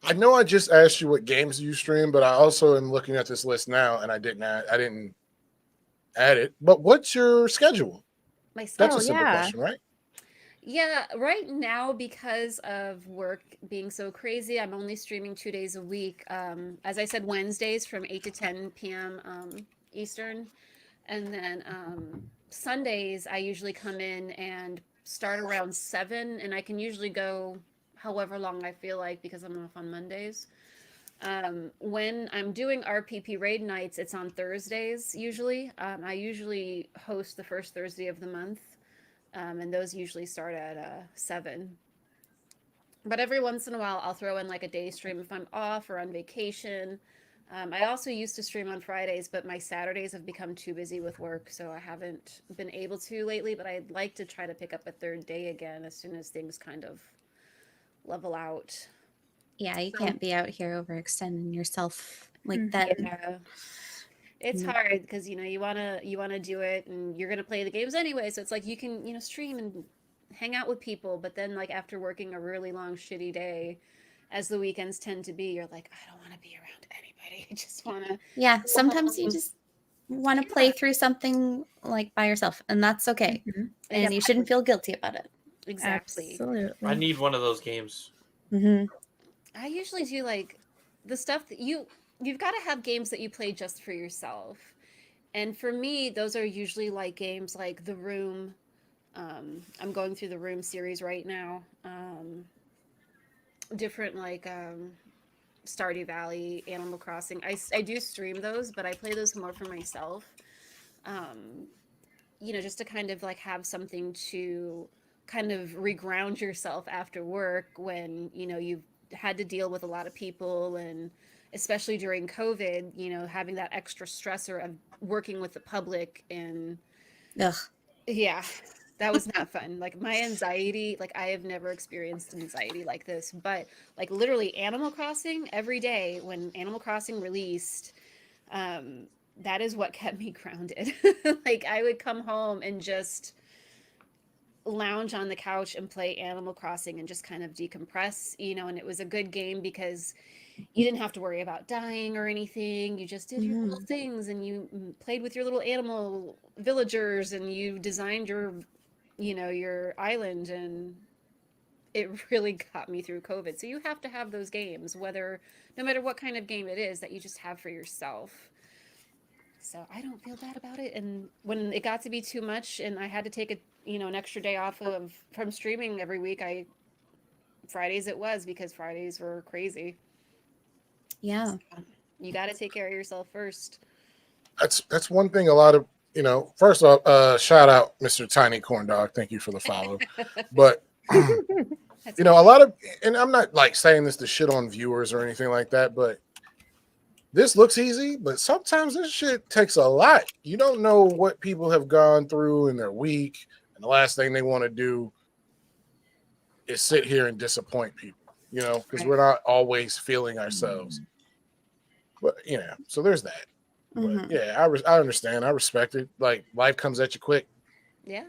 I know I just asked you what games you stream, but I also am looking at this list now, and I didn't add it. But what's your schedule? Myself. That's a simple yeah. question, right? Yeah, right now, because of work being so crazy, I'm only streaming 2 days a week. As I said, Wednesdays from 8 to 10 p.m. Eastern. And then Sundays, I usually come in and start around 7, and I can usually go however long I feel like because I'm off on Mondays. When I'm doing RPP raid nights, it's on Thursdays usually. I usually host the first Thursday of the month. And those usually start at 7. But every once in a while, I'll throw in like a day stream if I'm off or on vacation. I also used to stream on Fridays, but my Saturdays have become too busy with work, so I haven't been able to lately. But I'd like to try to pick up a third day again as soon as things kind of level out. Yeah, you can't be out here overextending yourself like that. Yeah. It's Mm. hard because you wanna do it, and you're gonna play the games anyway. So it's like you can stream and hang out with people, but then like after working a really long shitty day, as the weekends tend to be, you're like, I don't want to be around anybody. I just want to. Yeah, sometimes you just want to play through something like by yourself, and that's okay. Mhm. And you shouldn't feel guilty about it. Exactly. Absolutely. I need one of those games. Mm-hmm. I usually do like the stuff that you've got to have games that you play just for yourself. And for me, those are usually like games like The Room. I'm going through the Room series right now. Different like Stardew Valley, Animal Crossing. I do stream those, but I play those more for myself. Just to kind of like have something to kind of reground yourself after work when you've had to deal with a lot of people, and especially during COVID, you know, having that extra stressor of working with the public and Ugh. yeah, that was not fun. Like my anxiety, like I have never experienced anxiety like this, but like literally Animal Crossing every day when Animal Crossing released, that is what kept me grounded. Like I would come home and just lounge on the couch and play Animal Crossing and just kind of decompress, you know, and it was a good game because you didn't have to worry about dying or anything. You just did your little things and you played with your little animal villagers and you designed your, you know, your island, and it really got me through COVID. So you have to have those games, whether, no matter what kind of game it is that you just have for yourself. So I don't feel bad about it. And when it got to be too much and I had to take a, you know, an extra day off from streaming every week, Fridays it was, because Fridays were crazy. Yeah. So you got to take care of yourself first. That's one thing a lot of, you know, first off, shout out Mr. Tiny Corn Dog. Thank you for the follow. But you know, a lot of, and I'm not like saying this to shit on viewers or anything like that, but this looks easy, but sometimes this shit takes a lot. You don't know what people have gone through in their week, and the last thing they want to do is sit here and disappoint people, you know, because we're not always feeling ourselves. But, you know, so there's that. But yeah, I understand. I respect it. Like, life comes at you quick. Yeah.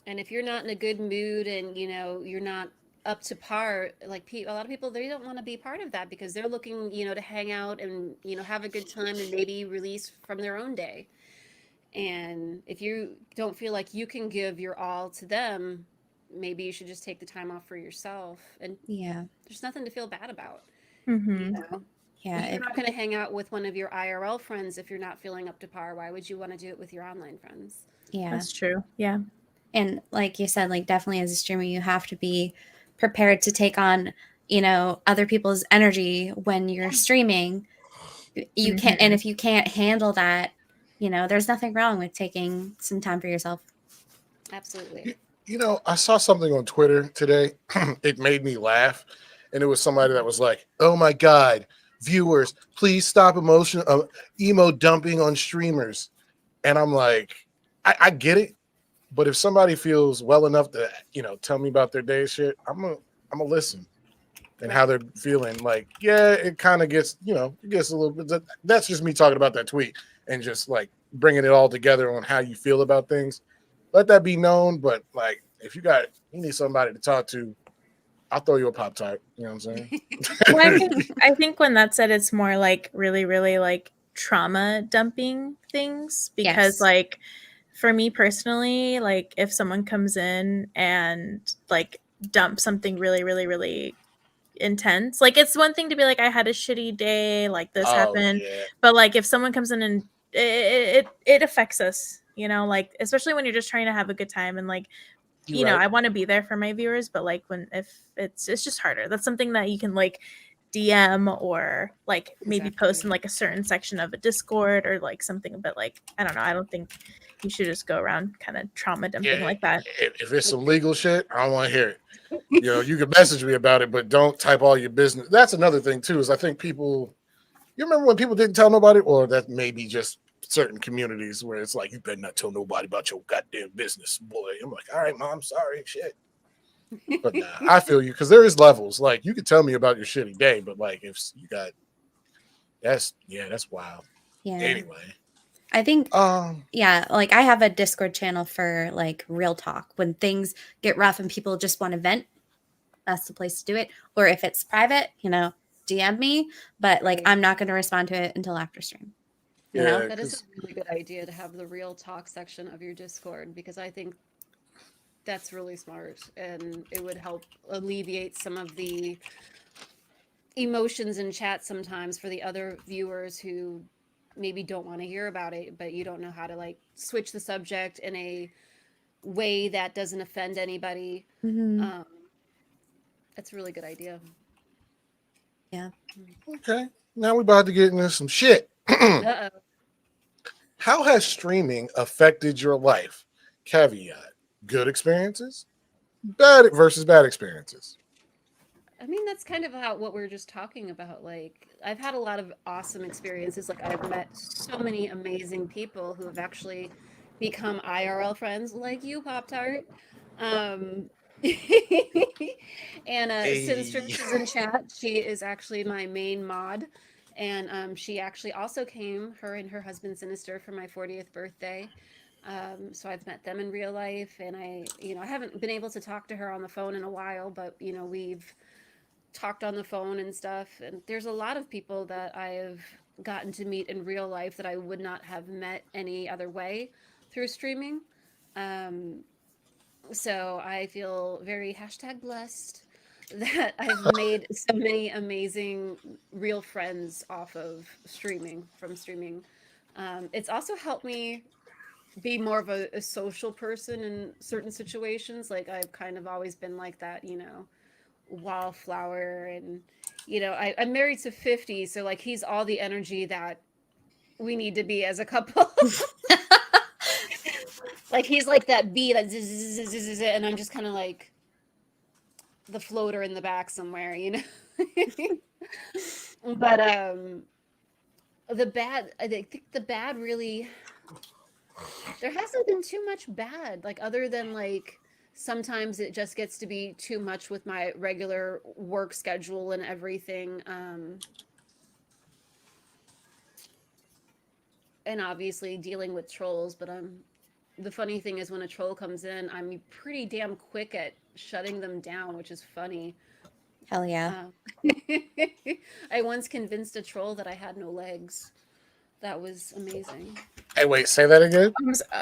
And if you're not in a good mood and, you know, you're not up to par, like a lot of people, they don't want to be part of that because they're looking, you know, to hang out and, you know, have a good time and maybe release from their own day. And if you don't feel like you can give your all to them, maybe you should just take the time off for yourself. And Yeah. there's nothing to feel bad about. Mm-hmm. You know? Yeah. You're not going to hang out with one of your IRL friends if you're not feeling up to par. Why would you want to do it with your online friends? Yeah. That's true. Yeah. And like you said, like definitely as a streamer, you have to be prepared to take on, you know, other people's energy when you're streaming. You can't, and if you can't handle that, you know, there's nothing wrong with taking some time for yourself. Absolutely. You know, I saw something on Twitter today. It made me laugh. And it was somebody that was like, oh my God, viewers, please stop emo dumping on streamers. And I'm like, I get it. But if somebody feels well enough to, you know, tell me about their day shit, I'm gonna listen and how they're feeling. Like, yeah, it kind of gets, you know, it gets a little bit. That's just me talking about that tweet and just like bringing it all together on how you feel about things. Let that be known. But like, if you need somebody to talk to, I'll throw you a Pop-Tart. You know what I'm saying? Well, I think when that's said, it's more like really, really like trauma dumping things because like for me personally, like if someone comes in and like dump something really, really, really intense, like it's one thing to be like, I had a shitty day, like this happened, but like if someone comes in and it affects us, you know, like especially when you're just trying to have a good time and like you know, I want to be there for my viewers, but like if it's just harder. That's something that you can like DM or like maybe post in like a certain section of a Discord or like something, but like I don't know, I don't think you should just go around kind of trauma dumping like that. If it's some legal shit, I don't want to hear it. You know, you can message me about it, but don't type all your business. That's another thing too, is I think people, you remember when people didn't tell nobody, or that maybe just certain communities where it's like, you better not tell nobody about your goddamn business, boy. I'm like, all right, mom, sorry, shit. But nah, I feel you, because there is levels. Like, you can tell me about your shitty day, but like if you got that's wild. Yeah. Anyway. I think like I have a Discord channel for like real talk. When things get rough and people just want to vent, that's the place to do it. Or if it's private, you know, DM me, but like I'm not going to respond to it until after stream. You know? That is a really good idea to have the real talk section of your Discord, because I think that's really smart and it would help alleviate some of the emotions in chat sometimes for the other viewers who maybe don't want to hear about it, but you don't know how to like switch the subject in a way that doesn't offend anybody. That's a really good idea. Yeah. Okay. Now we're about to get into some shit. Uh-oh. How has streaming affected your life? Caveat: good experiences, bad experiences. I mean, that's kind of what we were just talking about. Like, I've had a lot of awesome experiences. Like, I've met so many amazing people who have actually become IRL friends, like you, Pop Tart. Um, and Sinister Hey. is in chat. She is actually my main mod. And she actually also came, her and her husband Sinister, for my 40th birthday. So I've met them in real life, and I haven't been able to talk to her on the phone in a while, but we've talked on the phone and stuff. And there's a lot of people that I have gotten to meet in real life that I would not have met any other way through streaming. Um, so I feel very #blessed that I've made so many amazing real friends off of from streaming. It's also helped me be more of a social person in certain situations. Like, I've kind of always been like that, wallflower, and I'm married to 50, so like he's all the energy that we need to be as a couple. Like, he's like that bee that zzz, and I'm just kind of like the floater in the back somewhere. But I think the bad really, there hasn't been too much bad, like, other than like sometimes it just gets to be too much with my regular work schedule and everything. And obviously dealing with trolls, but the funny thing is, when a troll comes in, I'm pretty damn quick at shutting them down, which is funny. Hell yeah. I once convinced a troll that I had no legs. That was amazing. Hey, wait, say that again.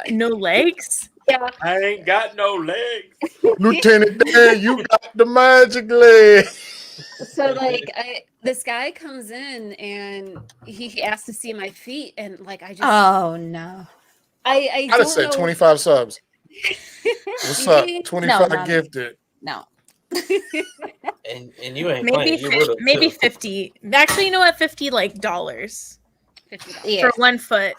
No legs? Yeah. I ain't got no legs. Lieutenant Dan, you got the magic leg. So like this guy comes in and he asked to see my feet, and like I just Oh no. I just said 25 subs. What's up? 25 no. gifted. No. And you ain't Maybe playing. You would've, maybe too. 50. Actually, you know what? 50 like dollars $50. Yeah. for 1 foot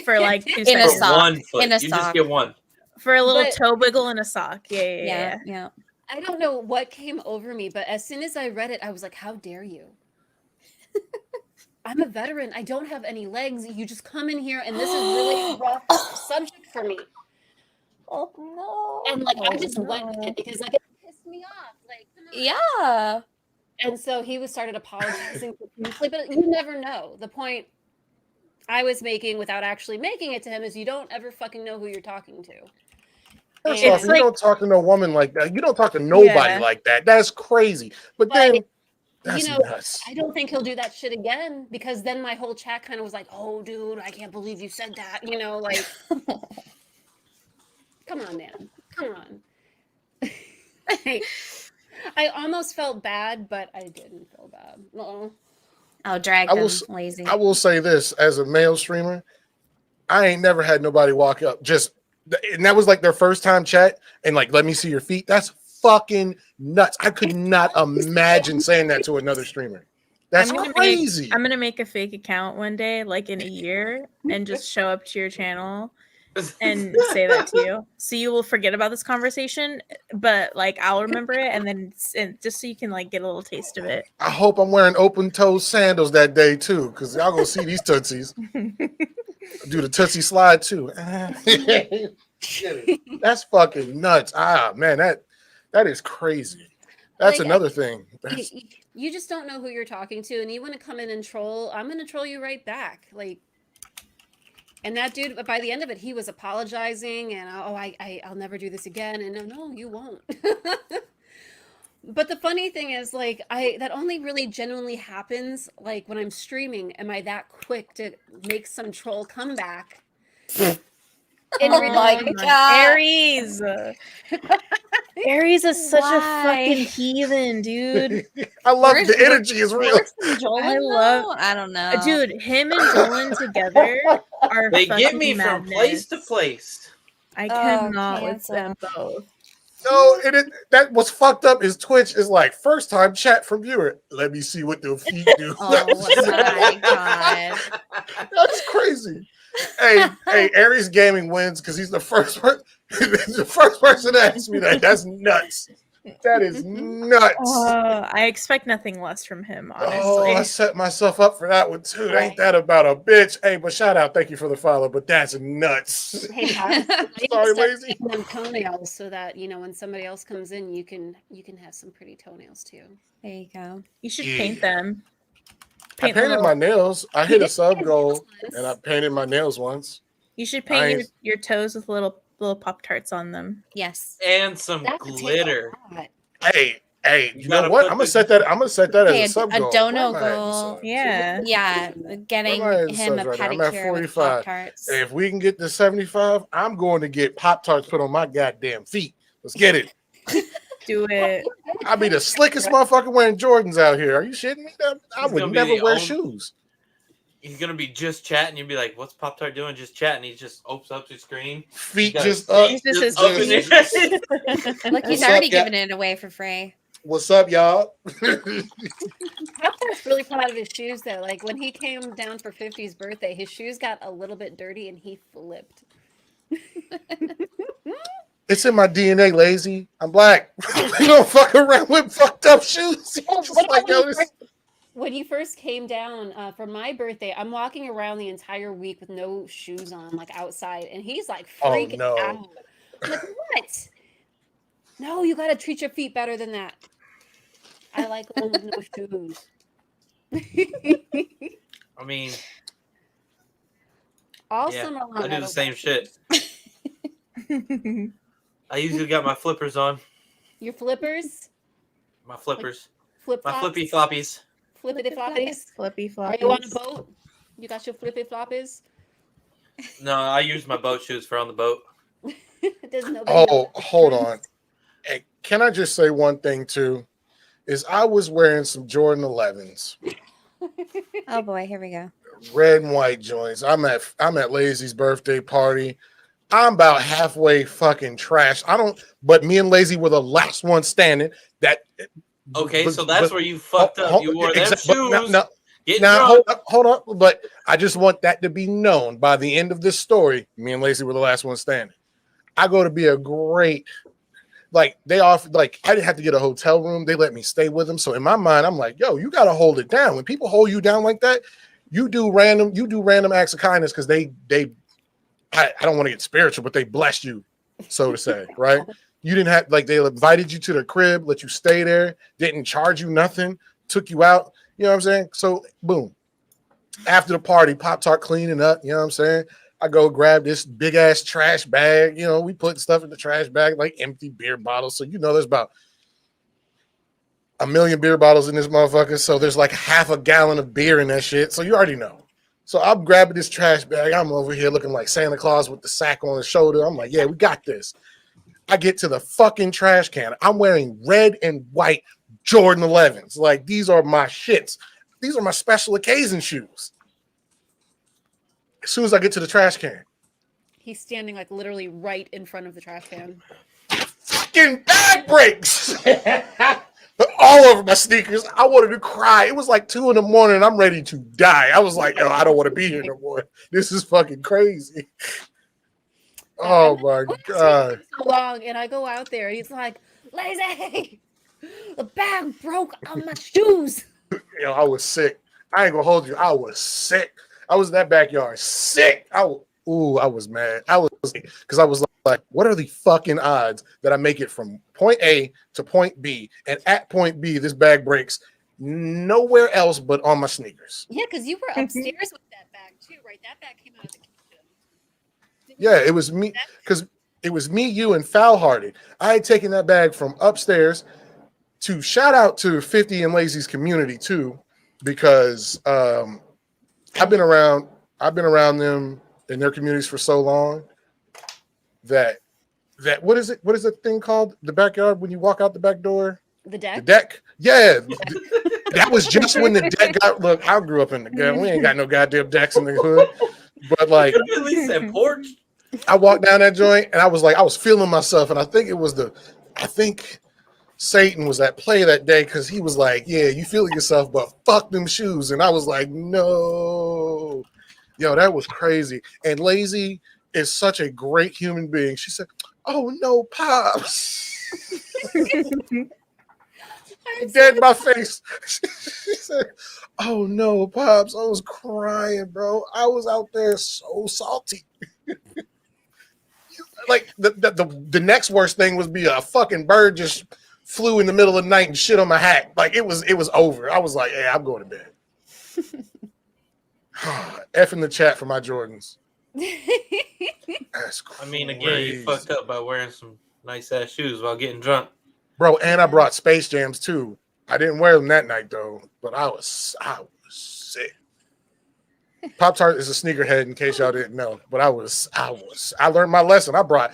for like 2 In a seconds. sock. 1 foot. In a you sock. just get one. For a little But- toe wiggle and a sock. Yeah. I don't know what came over me, but as soon as I read it, I was like, how dare you? I'm a veteran. I don't have any legs. You just come in here, and this is really a rough subject for me. Oh no. And like I just went with it because like it pissed me off. Like, come on. Yeah. And so he started apologizing profusely, but you never know. The point I was making, without actually making it to him, is you don't ever fucking know who you're talking to. First And- off, you don't talk to no woman like that. You don't talk to nobody like that. That's crazy. But then, that's nuts. I don't think he'll do that shit again, because then my whole chat kind of was like, oh, dude, I can't believe you said that. Like, come on, man. Come on. I almost felt bad, but I didn't feel bad. No. I'll drag them lazy. I will say this, as a male streamer, I ain't never had nobody walk up and that was like their first time chat and like, let me see your feet. That's fucking nuts. I could not imagine saying that to another streamer. That's crazy. I'm gonna make a fake account one day, like in a year, and just show up to your channel and say that to you. So you will forget about this conversation, but like I'll remember it, and then just so you can like get a little taste of it. I hope I'm wearing open-toe sandals that day too, because y'all gonna see these tootsies. Do the tootsie slide too. That's fucking nuts. Man, that is crazy. That's Like, another thing. You just don't know who you're talking to, and you want to come in and troll. I'm gonna troll you right back. Like, and that dude, by the end of it, he was apologizing and I'll never do this again. And no, you won't. But the funny thing is, like, that only really genuinely happens like when I'm streaming. Am I that quick to make some troll comeback? My God. Aries. Aries is such a fucking heathen, dude. I love the energy is real. I don't know. Dude, him and Jolan together are They get me madness. from place to place. I cannot with them both. No, that was fucked up. Is Twitch is like first time chat from viewer. Let me see what the feet do. Oh my God. That's crazy. Hey, Aries Gaming wins because he's the first person. The first person to ask me that. That's nuts. That is nuts. I expect nothing less from him, honestly. Oh, I set myself up for that one too. Ain't that about a bitch? Hey, but shout out, thank you for the follow. But that's nuts. Hey, I Sorry, Lazy. making them toenails so that when somebody else comes in, you can have some pretty toenails too. There you go. You should paint them. I painted my nails. I hit a sub goal, and I painted my nails once. You should paint your toes with little Pop-Tarts on them. Yes, and some glitter. Hey, you know what? I'm gonna set that as a sub goal. A dono goal. Yeah. Getting him a pedicure I'm at 45. with Pop-Tarts. If we can get to 75, I'm going to get Pop-Tarts put on my goddamn feet. Let's get it. Do it. I'll be the slickest motherfucker wearing Jordans out here. Are you shitting me? I would never wear shoes. He's gonna be just chatting. You'll be like, "What's Pop-Tart doing?" Just chatting. He just opens up his screen. Feet just up. Look, he's already giving it away for free. What's up, y'all? Pop-Tart's really proud of his shoes though. Like when he came down for 50's birthday, his shoes got a little bit dirty and he flipped. It's in my DNA, Lazy. I'm black. We don't fuck around with fucked up shoes. When you first came down for my birthday, I'm walking around the entire week with no shoes on, like outside, and he's like freaking out. I'm like, what? No, you got to treat your feet better than that. I like them with no shoes. I mean, awesome. Yeah, I do the same shit. I usually got my flippers on. Your flippers? My flippers. Like my flippy floppies. Flippity floppies. Flippy floppies. Are you on a boat? You got your flippy floppies? No, I use my boat shoes for on the boat. Hold on. Hey, can I just say one thing too? Is I was wearing some Jordan 11s. Oh boy, here we go. Red and white joints. I'm at Lazy's birthday party. I'm about halfway fucking trash. But me and Lazy were the last one standing. So that's where you fucked up. You wore them shoes. Hold on. But I just want that to be known by the end of this story. Me and Lazy were the last one standing. I go to be a great, they offered, I didn't have to get a hotel room. They let me stay with them. So in my mind, I'm like, yo, you got to hold it down. When people hold you down like that, you do random acts of kindness because I don't want to get spiritual, but they blessed you, so to say, right? You didn't have, they invited you to their crib, let you stay there, didn't charge you nothing, took you out, you know what I'm saying? So, boom. After the party, Pop-Tart cleaning up, you know what I'm saying? I go grab this big-ass trash bag, we put stuff in the trash bag, like empty beer bottles. So, there's about 1 million beer bottles in this motherfucker, so there's like half a gallon of beer in that shit, so you already know. So I'm grabbing this trash bag. I'm over here looking like Santa Claus with the sack on his shoulder. I'm like, yeah, we got this. I get to the fucking trash can. I'm wearing red and white Jordan 11s. Like, these are my shits. These are my special occasion shoes. As soon as I get to the trash can. He's standing literally right in front of the trash can. Fucking bag breaks. All over my sneakers. I wanted to cry. It was like 2 a.m. and I'm ready to die. I was like, yo, I don't want to be here no more. This is fucking crazy. Oh my God. So long, and I go out there. He's like, Lazy, the bag broke on my shoes. I was sick. I ain't gonna hold you. I was sick. I was in that backyard sick. I was mad. I was because I was like, what are the fucking odds that I make it from point A to point B, and at point B, this bag breaks nowhere else but on my sneakers? Yeah, because you were upstairs with that bag too, right? That bag came out of the kitchen. Yeah, it was me because it was me, you, and Foul-Hearted. I had taken that bag from upstairs to shout out to 50 and Lazy's community too, because I've been around them in their communities for so long that what is the thing called? The backyard when you walk out the back door? The deck? The deck? Yeah. That was just when the deck got, look, I grew up in the gut. We ain't got no goddamn decks in the hood. But like, at least that porch. I walked down that joint and I was feeling myself. And I think Satan was at play that day because he was like, yeah, you feel yourself, but fuck them shoes. And I was like, no. Yo, that was crazy. And Lazy is such a great human being. She said, oh no, Pops. Dead in my face. She said, "Oh no, Pops, I was crying, bro. I was out there so salty." Like the next worst thing was be a fucking bird just flew in the middle of the night and shit on my hat. Like it was over. I was like, "Hey, I'm going to bed." F in the chat for my Jordans. That's crazy. I mean, again, you fucked up by wearing some nice ass shoes while getting drunk, bro. And I brought Space Jams too. I didn't wear them that night though, but I was sick. Pop Tart is a sneakerhead, in case y'all didn't know. But I learned my lesson. I got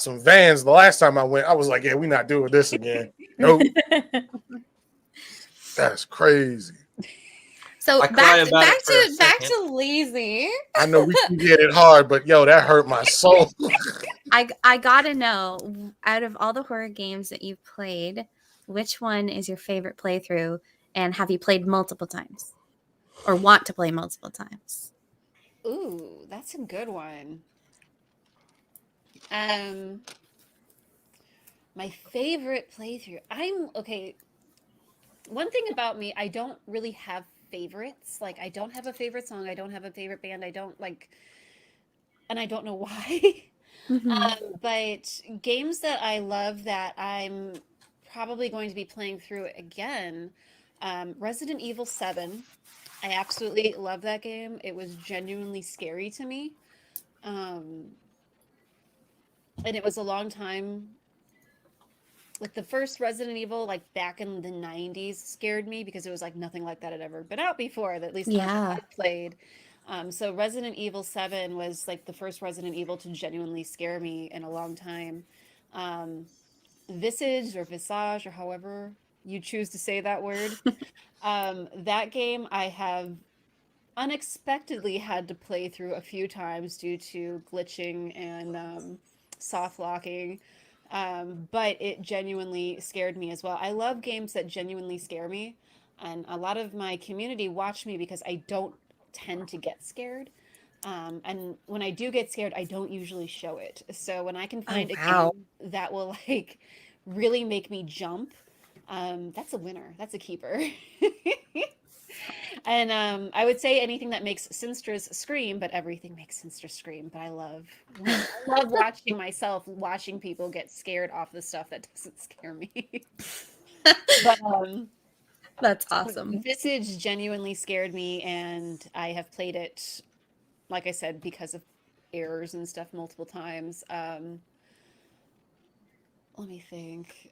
some Vans the last time I went. I was like, yeah, we're not doing this again. Nope. That's crazy. So back to lazy. I know we can get it hard, but yo, that hurt my soul. I gotta know, out of all the horror games that you've played, which one is your favorite playthrough, and have you played multiple times? Or want to play multiple times? Ooh, that's a good one. My favorite playthrough. One thing about me, I don't really have favorites. Like, I don't have a favorite song. I don't have a favorite band. And I don't know why. Mm-hmm. But games that I love that I'm probably going to be playing through again, Resident Evil 7. I absolutely love that game. It was genuinely scary to me. And it was a long time. Like the first Resident Evil, like back in the 90s, scared me because it was like nothing like that had ever been out before, at least I played. So Resident Evil 7 was like the first Resident Evil to genuinely scare me in a long time. Visage or Visage or however you choose to say that word. That game I have unexpectedly had to play through a few times due to glitching and soft locking. But it genuinely scared me as well. I love games that genuinely scare me. And a lot of my community watch me because I don't tend to get scared. And when I do get scared, I don't usually show it. So when I can find a game that will like really make me jump, that's a winner. That's a keeper. And I would say anything that makes Sinstras scream, but everything makes Sinstras scream. But I love watching people get scared off the stuff that doesn't scare me. But that's awesome. Visage genuinely scared me, and I have played it, like I said, because of errors and stuff multiple times. Let me think.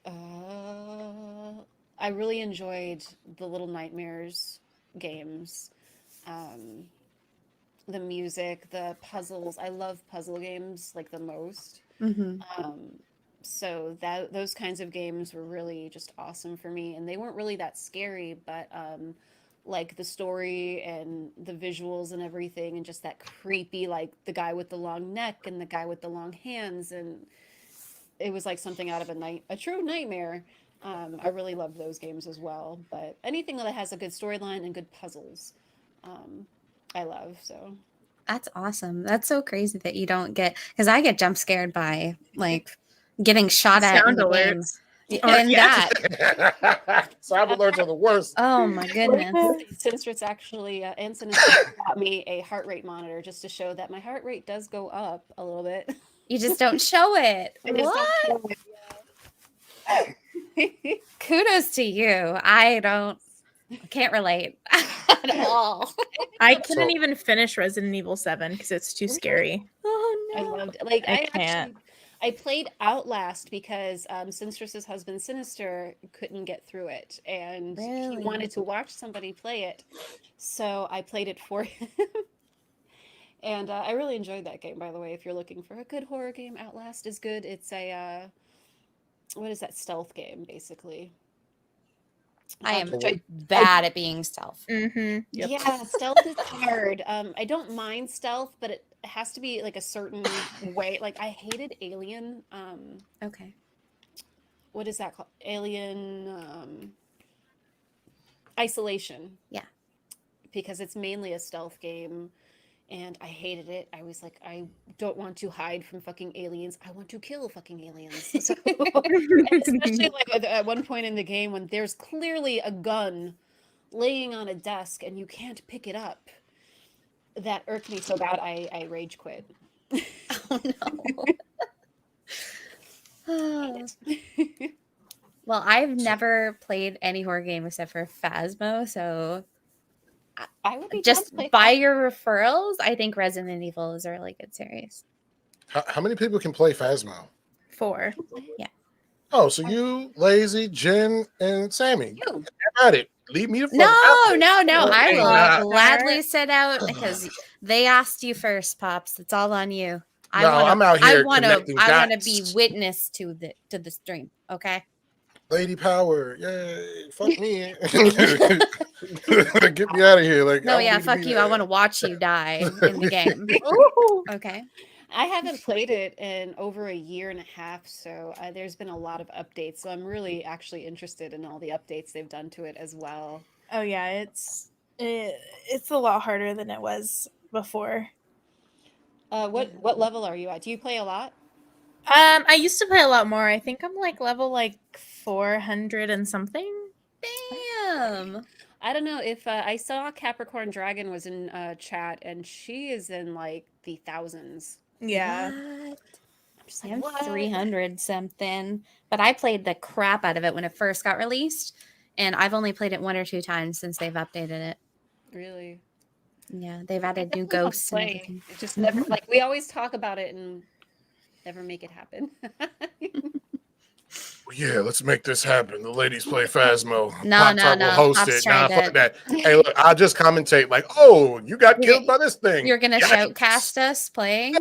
I really enjoyed the Little Nightmares games. The music, the puzzles. I love puzzle games like the most. Mm-hmm. So those kinds of games were really just awesome for me, and they weren't really that scary, but like the story and the visuals and everything, and just that creepy, like the guy with the long neck and the guy with the long hands, and it was like something out of a true nightmare. I really love those games as well, but anything that has a good storyline and good puzzles, I love. So that's awesome. That's so crazy that you don't get, because I get jump scared by like getting shot at in the game. And that sound alerts are the worst. Oh my goodness. Since actually Anson got me a heart rate monitor just to show that my heart rate does go up a little bit. You just don't show it. What? Kudos to you. I can't relate at all. I couldn't even finish Resident Evil 7 because it's too scary. Oh no. I loved it. Like I can't. I played Outlast because Sinistr's husband Sinister couldn't get through it, and he wanted to watch somebody play it, so I played it for him. And I really enjoyed that game, by the way. If you're looking for a good horror game, Outlast is good. It's a what is that, stealth game basically. I am bad at being stealth. Mm-hmm. Yep. Yeah, stealth is hard. I don't mind stealth, but it has to be like a certain way. Like I hated Alien. Okay. What is that called? Alien Isolation. Yeah. Because it's mainly a stealth game, and I hated it. I was like, I don't want to hide from fucking aliens. I want to kill fucking aliens. So, especially like at one point in the game when there's clearly a gun laying on a desk and you can't pick it up. That irked me so bad, I rage quit. Oh no. Well, I've never played any horror game except for Phasmo, so I would be just by your referrals, I think Resident Evil is a really good series. How many people can play Phasmo? 4. Yeah. Oh, so you, Lazy, Jen, and Sammy. You. Got it. Leave me the fuck No. out. I Okay, will nah. gladly sit out because they asked you first, Pops. It's all on you. I'm out here I want to connecting be dots. witness to the stream. Okay. Lady power, yay! Fuck me. Get me out of here. Like, No, I don't yeah, need to fuck be you. there. I want to watch you die in the game. Okay. I haven't played it in over a year and a half, so there's been a lot of updates. So I'm really actually interested in all the updates they've done to it as well. Oh yeah, it's a lot harder than it was before. What level are you at? Do you play a lot? I used to play a lot more. I think I'm like level 400 and something. Damn. I don't know if I saw Capricorn Dragon was in chat, and she is in like the thousands. Yeah. What? I'm just like, I'm what? 300 something, but I played the crap out of it when it first got released, and I've only played it 1 or 2 times since they've updated it. Really? Yeah, they've added new definitely want to ghosts and play. everything. It just never like we always talk about it and never make it happen. Yeah, let's make this happen. The ladies play Phasmo. No. Pop-Tart will host Pops it. Nah, tried fuck it. that. Hey, look, I'll just commentate like, oh, you got You're killed by this thing. You're gonna Yikes. shoutcast us playing?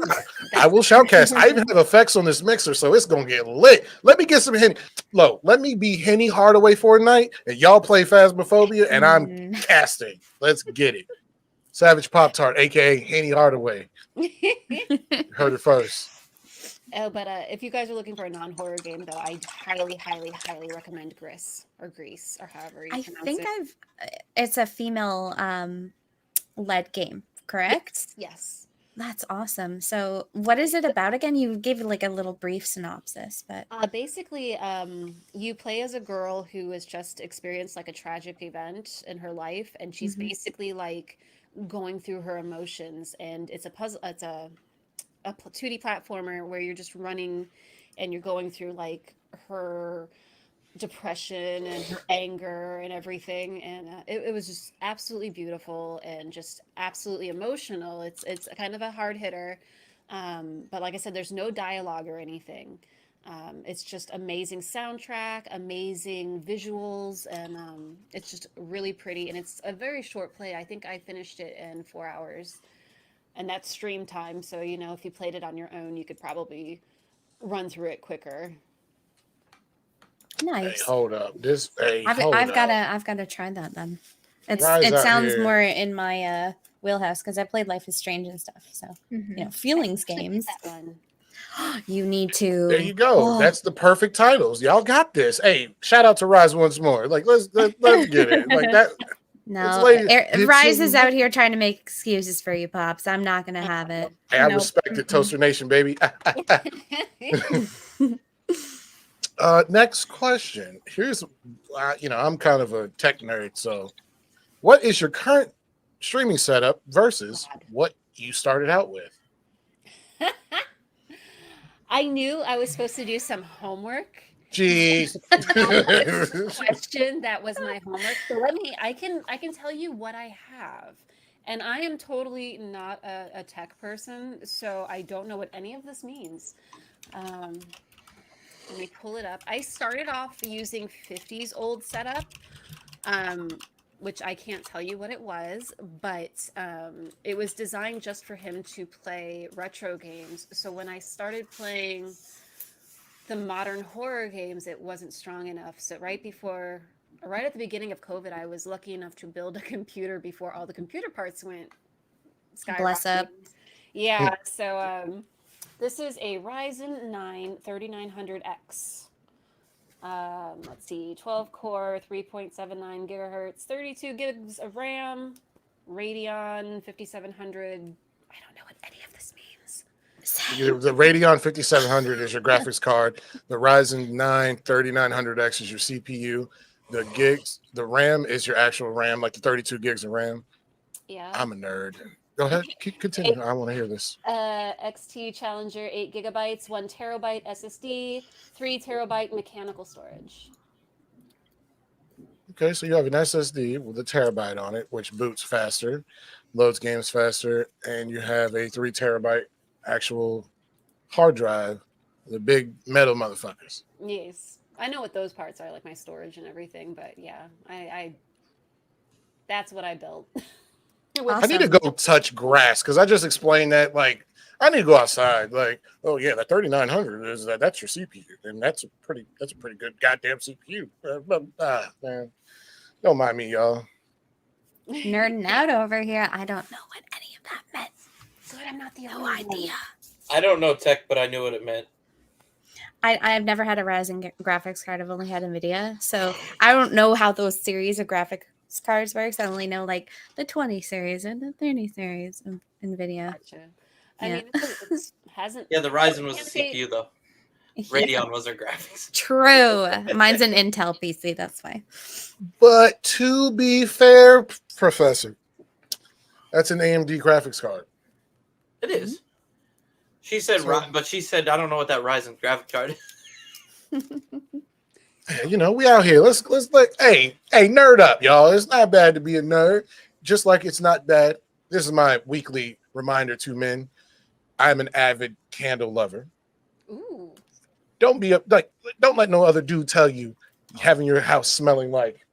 I will shoutcast. I even have effects on this mixer, so it's gonna get lit. Let me get some Henny. Look, let me be Henny Hardaway for a night, and y'all play Phasmophobia, and I'm casting. Let's get it. Savage Pop Tart, aka Henny Hardaway. Heard it first. Oh, but if you guys are looking for a non-horror game, though, I highly, highly, highly recommend Grease or however you pronounce think it. it's a female led game, correct? Yes. That's awesome. So what is it about again? You gave like a little brief synopsis, but Basically, you play as a girl who has just experienced like a tragic event in her life, and she's basically like going through her emotions, and it's a puzzle. It's a 2D platformer where you're just running and you're going through like her depression and her anger and everything, and it was just absolutely beautiful and just absolutely emotional. It's kind of a hard hitter, but like I said, there's no dialogue or anything. It's just amazing soundtrack, amazing visuals, and it's just really pretty, and it's a very short play. I think I finished it in 4 hours. And that's stream time, so you know if you played it on your own, you could probably run through it quicker. nice. Hey, hold up. I've gotta try that then. It Rise sounds here. more in my wheelhouse because I played Life is Strange and stuff. So you know, feelings games. That one. You need to. There you go. Oh. That's the perfect titles. Y'all got this. Hey, shout out to Rise once more. Like let's get it. Like that. No, like, Rise is out here trying to make excuses for you, Pops. I'm not gonna have it. Hey, I respect it, Toaster Nation, baby. Next question. Here's, I'm kind of a tech nerd. So, what is your current streaming setup versus what you started out with? I knew I was supposed to do some homework. Jeez. Question that was my homework. So I can tell you what I have. And I am totally not a tech person, so I don't know what any of this means. Let me pull it up. I started off using 50's old setup, which I can't tell you what it was, but it was designed just for him to play retro games. So when I started playing the modern horror games, it wasn't strong enough. So right at the beginning of COVID, I was lucky enough to build a computer before all the computer parts went skyrocketing. Bless up. Yeah, so this is a Ryzen 9 3900X. Let's see, 12 core, 3.79 gigahertz, 32 gigs of RAM, Radeon 5700 I don't know what any of this means. The Radeon 5700 is your graphics card. The Ryzen 9 3900X is your CPU. The RAM is your actual RAM, like the 32 gigs of RAM. Yeah. I'm a nerd. Go ahead, continue. I want to hear this. XT Challenger 8 gigabytes, 1 terabyte SSD, 3 terabyte mechanical storage. Okay, so you have an SSD with a terabyte on it, which boots faster, loads games faster, and you have a 3 terabyte actual hard drive, the big metal motherfuckers. Yes. I know what those parts are, like my storage and everything, but yeah, I that's what I built. I need to go touch grass because I just explained that. Like, I need to go outside. Like, oh yeah, the 3900 is that's your CPU, and that's a pretty good goddamn CPU. Man, don't mind me, y'all. Nerding out over here. I don't know what any of that meant. Good, I'm not the No only one. idea. I don't know tech, but I knew what it meant. I've never had a Ryzen graphics card. I've only had NVIDIA. So I don't know how those series of graphics cards works. I only know like the 20 series and the 30 series of NVIDIA. Gotcha. I mean, it hasn't. Yeah, the Ryzen was the Say- CPU though. Yeah. Radeon was their graphics. True. Mine's an Intel PC. That's why. But to be fair, Professor, that's an AMD graphics card. It is. She said, but she said, I don't know what that Ryzen graphic card is. You know, we out here. Let's like, hey, nerd up, y'all. It's not bad to be a nerd. Just like it's not bad. This is my weekly reminder to men. I'm an avid candle lover. Ooh. Don't let no other dude tell you having your house smelling like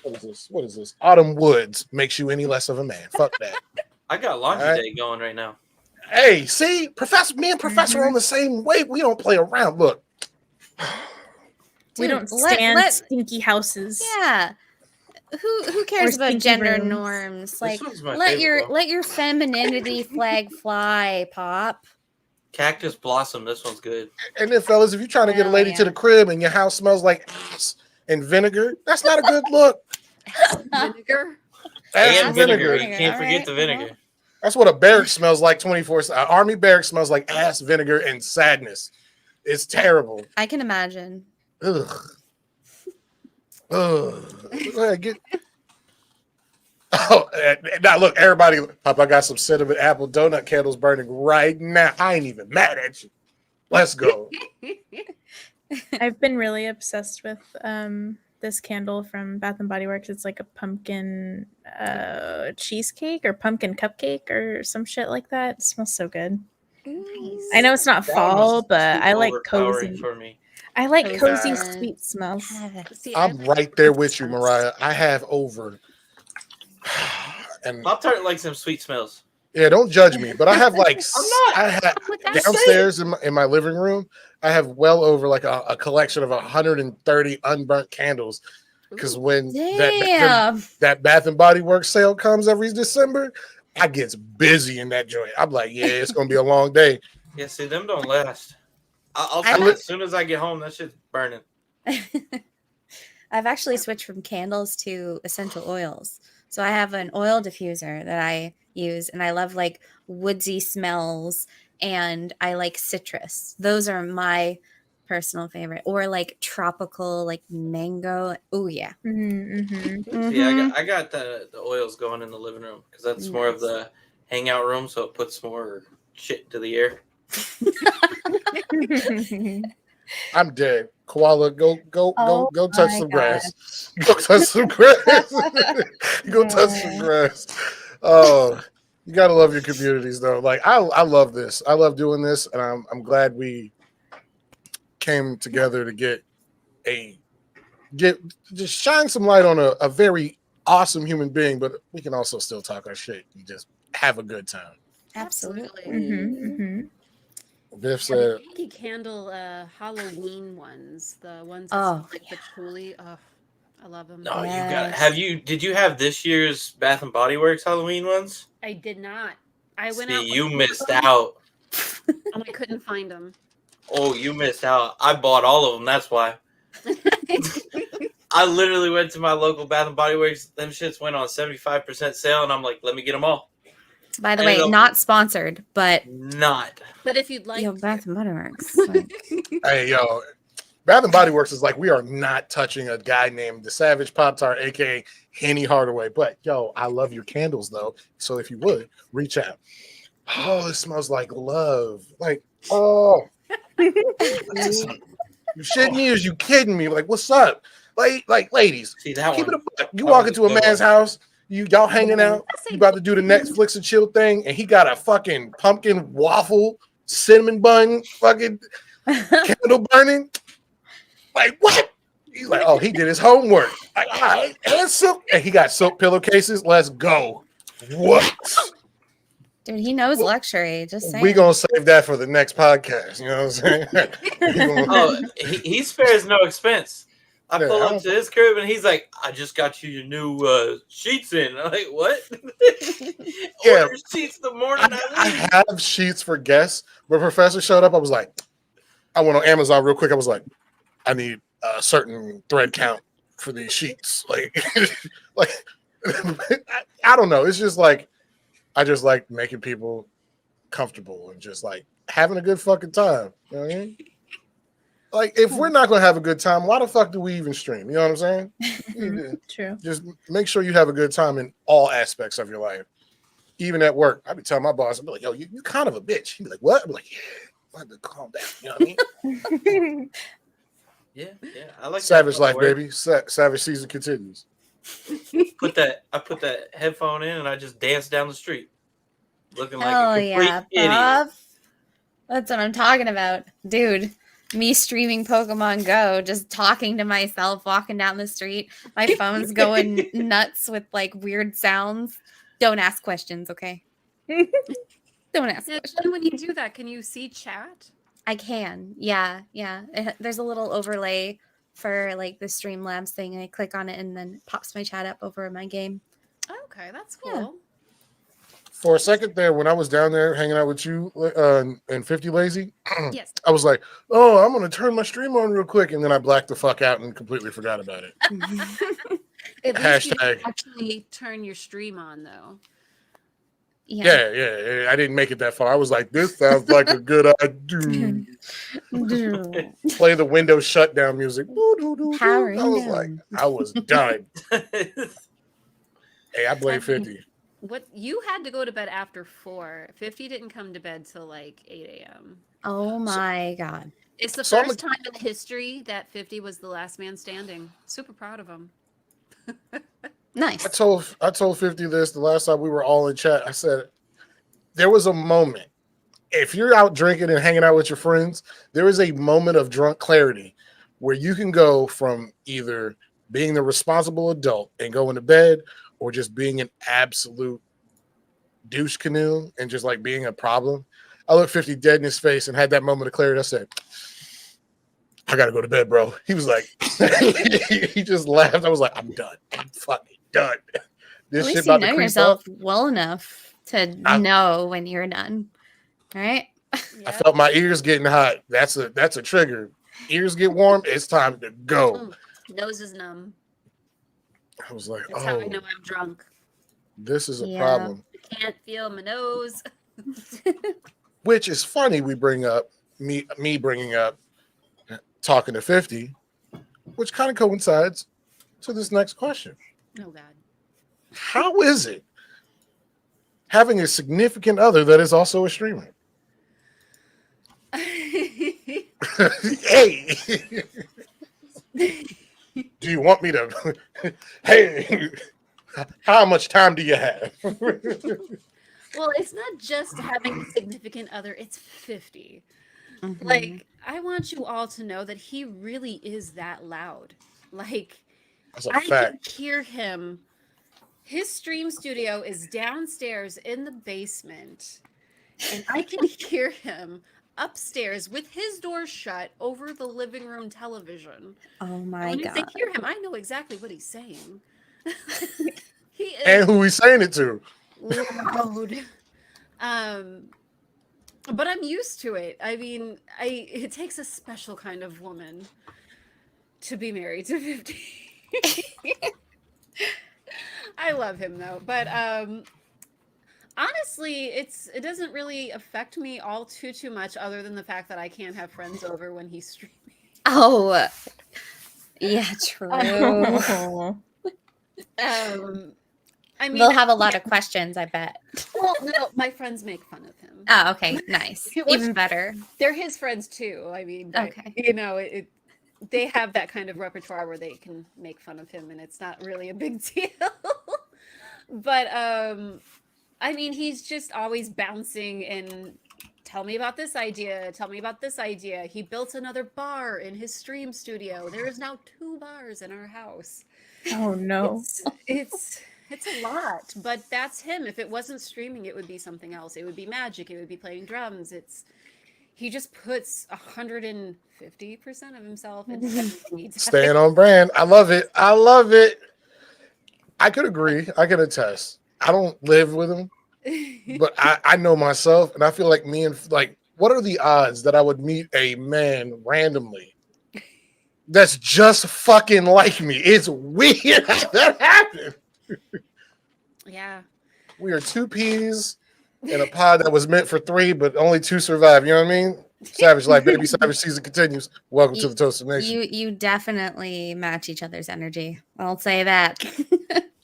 what is this? Autumn woods makes you any less of a man. Fuck that. I got laundry All right. day going right now. Hey, see, me and Professor are on the same wave. We don't play around. Look. We Dude, don't stand stinky houses. Yeah. Who cares Or about stinky gender rooms. norms? Like, one's my let favorite, your femininity flag fly, Pop. Cactus Blossom. This one's good. And then, fellas, if you're trying to get a lady to the crib and your house smells like ass and vinegar, that's not a good look. Vinegar? Ass And and vinegar. vinegar. You can't All forget right, the vinegar. That's what a barrack smells like 24/7. Army barrack smells like ass, vinegar, and sadness. It's terrible. I can imagine. Ugh. Go ahead, get. Oh, now look, everybody. Pop, I got some cinnamon apple donut candles burning right now. I ain't even mad at you. Let's go. I've been really obsessed with this candle from Bath and Body Works. It's like a pumpkin cheesecake or pumpkin cupcake or some shit like that. It smells so good. Nice. I know it's not That one fall, was but too I like overpowering cozy. for me. I like cozy, Cozy. sweet smells. See, I'm right there with you, Mariah. I have over. And Pop Tart likes them sweet smells. yeah, don't judge me, but I have like I'm not. I have With that downstairs in my living room. I have well over like a collection of 130 unburnt candles. Because when Damn. that Bath and Body Works sale comes every December, I get busy in that joint. I'm like, yeah, it's gonna be a long day. Yeah, see, them don't last. I'll tell you, as soon as I get home, that shit's burning. I've actually switched from candles to essential oils. So I have an oil diffuser that I use, and I love like woodsy smells, and I like citrus. Those are my personal favorite, or like tropical, like mango. Oh yeah. See, I got the oils going in the living room because that's more of the hangout room, so it puts more shit to the air. I'm dead. Koala, go touch some God. grass. Go touch some grass. Go touch some grass. Oh, you gotta love your communities though. Like I love this. I love doing this, and I'm glad we came together to just shine some light on a very awesome human being, but we can also still talk our shit and just have a good time. Absolutely. Biff said, Yankee Candle Halloween ones, the ones Oh, like patchouli. Oh, I love them. No, you got it. Did you have this year's Bath and Body Works Halloween ones? I did not. I went See, out. you missed out. And I couldn't find them. Oh, you missed out. I bought all of them. That's why. I literally went to my local Bath and Body Works. Them shits went on 75% sale, and I'm like, let me get them all. By the way, not sponsored, but not. But if you'd like, Bath and Body Works. Hey, yo, Bath and Body Works is like, we are not touching a guy named the Savage Pop-Tart, aka Henny Hardaway. But yo, I love your candles though. So if you would reach out. Oh, it smells like love. Like, oh, you shitting me? Or is you kidding me? Like, what's up? Like, ladies, see that keep one. it a buck. You walk into a man's house, y'all hanging out, you about to do the Netflix and chill thing, and he got a fucking pumpkin waffle cinnamon bun fucking candle burning. Like, what? He's like, oh, he did his homework. Like, all right, and he got silk pillowcases. Let's go. What? Dude, he knows luxury. Just saying. We gonna save that for the next podcast. You know what I'm saying? Oh, he spares no expense. I pull up to his crib and he's like, "I just got you your new sheets in." I'm like, "What?" Yeah, sheets the morning I have sheets for guests. When Professor showed up, I was like, I went on Amazon real quick. I was like, I need a certain thread count for these sheets. Like, I don't know. It's just like, I just like making people comfortable and just like having a good fucking time. You know what I mean? Like, if we're not gonna have a good time, why the fuck do we even stream? You know what I'm saying? True. Just make sure you have a good time in all aspects of your life, even at work. I'd be telling my boss, I'd be like, "Yo, you kind of a bitch." He'd be like, "What?" I'd be like, "Yeah, I had to calm down." You know what I mean? Yeah. I like Savage life, baby. Savage season continues. I put that headphone in and I just dance down the street, looking like Hell a complete idiot. Buff. That's what I'm talking about, dude. Me streaming Pokemon Go, just talking to myself, walking down the street. My phone's going nuts with like weird sounds. Don't ask questions, okay? Don't ask questions. When you do that, can you see chat? I can. Yeah. There's a little overlay for like the Streamlabs thing. I click on it and then it pops my chat up over my game. Okay, that's cool. Yeah. For a second there, when I was down there hanging out with you and 50 Lazy, yes, I was like, "Oh, I'm gonna turn my stream on real quick," and then I blacked the fuck out and completely forgot about it. At least you actually turn your stream on, though. Yeah. I didn't make it that far. I was like, "This sounds like a good idea." Play the Windows shutdown music. Powering I was down. like, I was done. Hey, I blame 50. What you had to go to bed after 4. 50 didn't come to bed till like 8 a.m. Oh my god! It's the first time in history that 50 was the last man standing. Super proud of him. Nice. I told 50 this the last time we were all in chat. I said there was a moment. If you're out drinking and hanging out with your friends, there is a moment of drunk clarity where you can go from either being the responsible adult and going to bed, or just being an absolute douche canoe and just like being a problem. I looked 50 dead in his face and had that moment of clarity. I said, "I gotta go to bed, bro." He was like, he just laughed. I was like, "I'm done. I'm fucking done." This At shit least you about to know creep yourself up. well enough to know when you're done, right? I felt my ears getting hot. That's a trigger. Ears get warm. It's time to go. Nose is numb. I was like, That's how I know I'm drunk. This is a problem. I can't feel my nose. Which is funny. We bring up me bringing up talking to 50, which kind of coincides to this next question. Oh God. How is it having a significant other that is also a streamer? Hey, do you want me to? Hey, how much time do you have? Well, it's not just having a significant other, it's 50. Mm-hmm. Like, I want you all to know that he really is that loud. Like, I can hear him. His stream studio is downstairs in the basement, and I can hear him upstairs with his door shut over the living room television. Oh my god. When I hear him, I know exactly what he's saying. He is and who he's saying it to. loud. But I'm used to it. I mean, it takes a special kind of woman to be married to 50. honestly, it doesn't really affect me all too much, other than the fact that I can't have friends over when he's streaming. Oh, yeah, true. I mean, They'll have a lot of questions, I bet. well, no, my friends make fun of him. Oh, okay, nice. Even better. They're his friends too. I mean, okay. You know, they have that kind of repertoire where they can make fun of him, and it's not really a big deal. But I mean, he's just always bouncing and tell me about this idea. Tell me about this idea. He built another bar in his stream studio. There is now 2 bars in our house. Oh no. It's a lot, but that's him. If it wasn't streaming, it would be something else. It would be magic. It would be playing drums. He just puts 150% of himself into everything. Staying on brand. I love it. I love it. I could agree. I could attest. I don't live with him, but I know myself, and I feel like what are the odds that I would meet a man randomly that's just fucking like me? It's weird how that happened. Yeah. We are 2 peas in a pod that was meant for 3, but only 2 survive. You know what I mean? Savage Life, Baby Savage season continues. Welcome to the Toasted Nation. You definitely match each other's energy. I'll say that.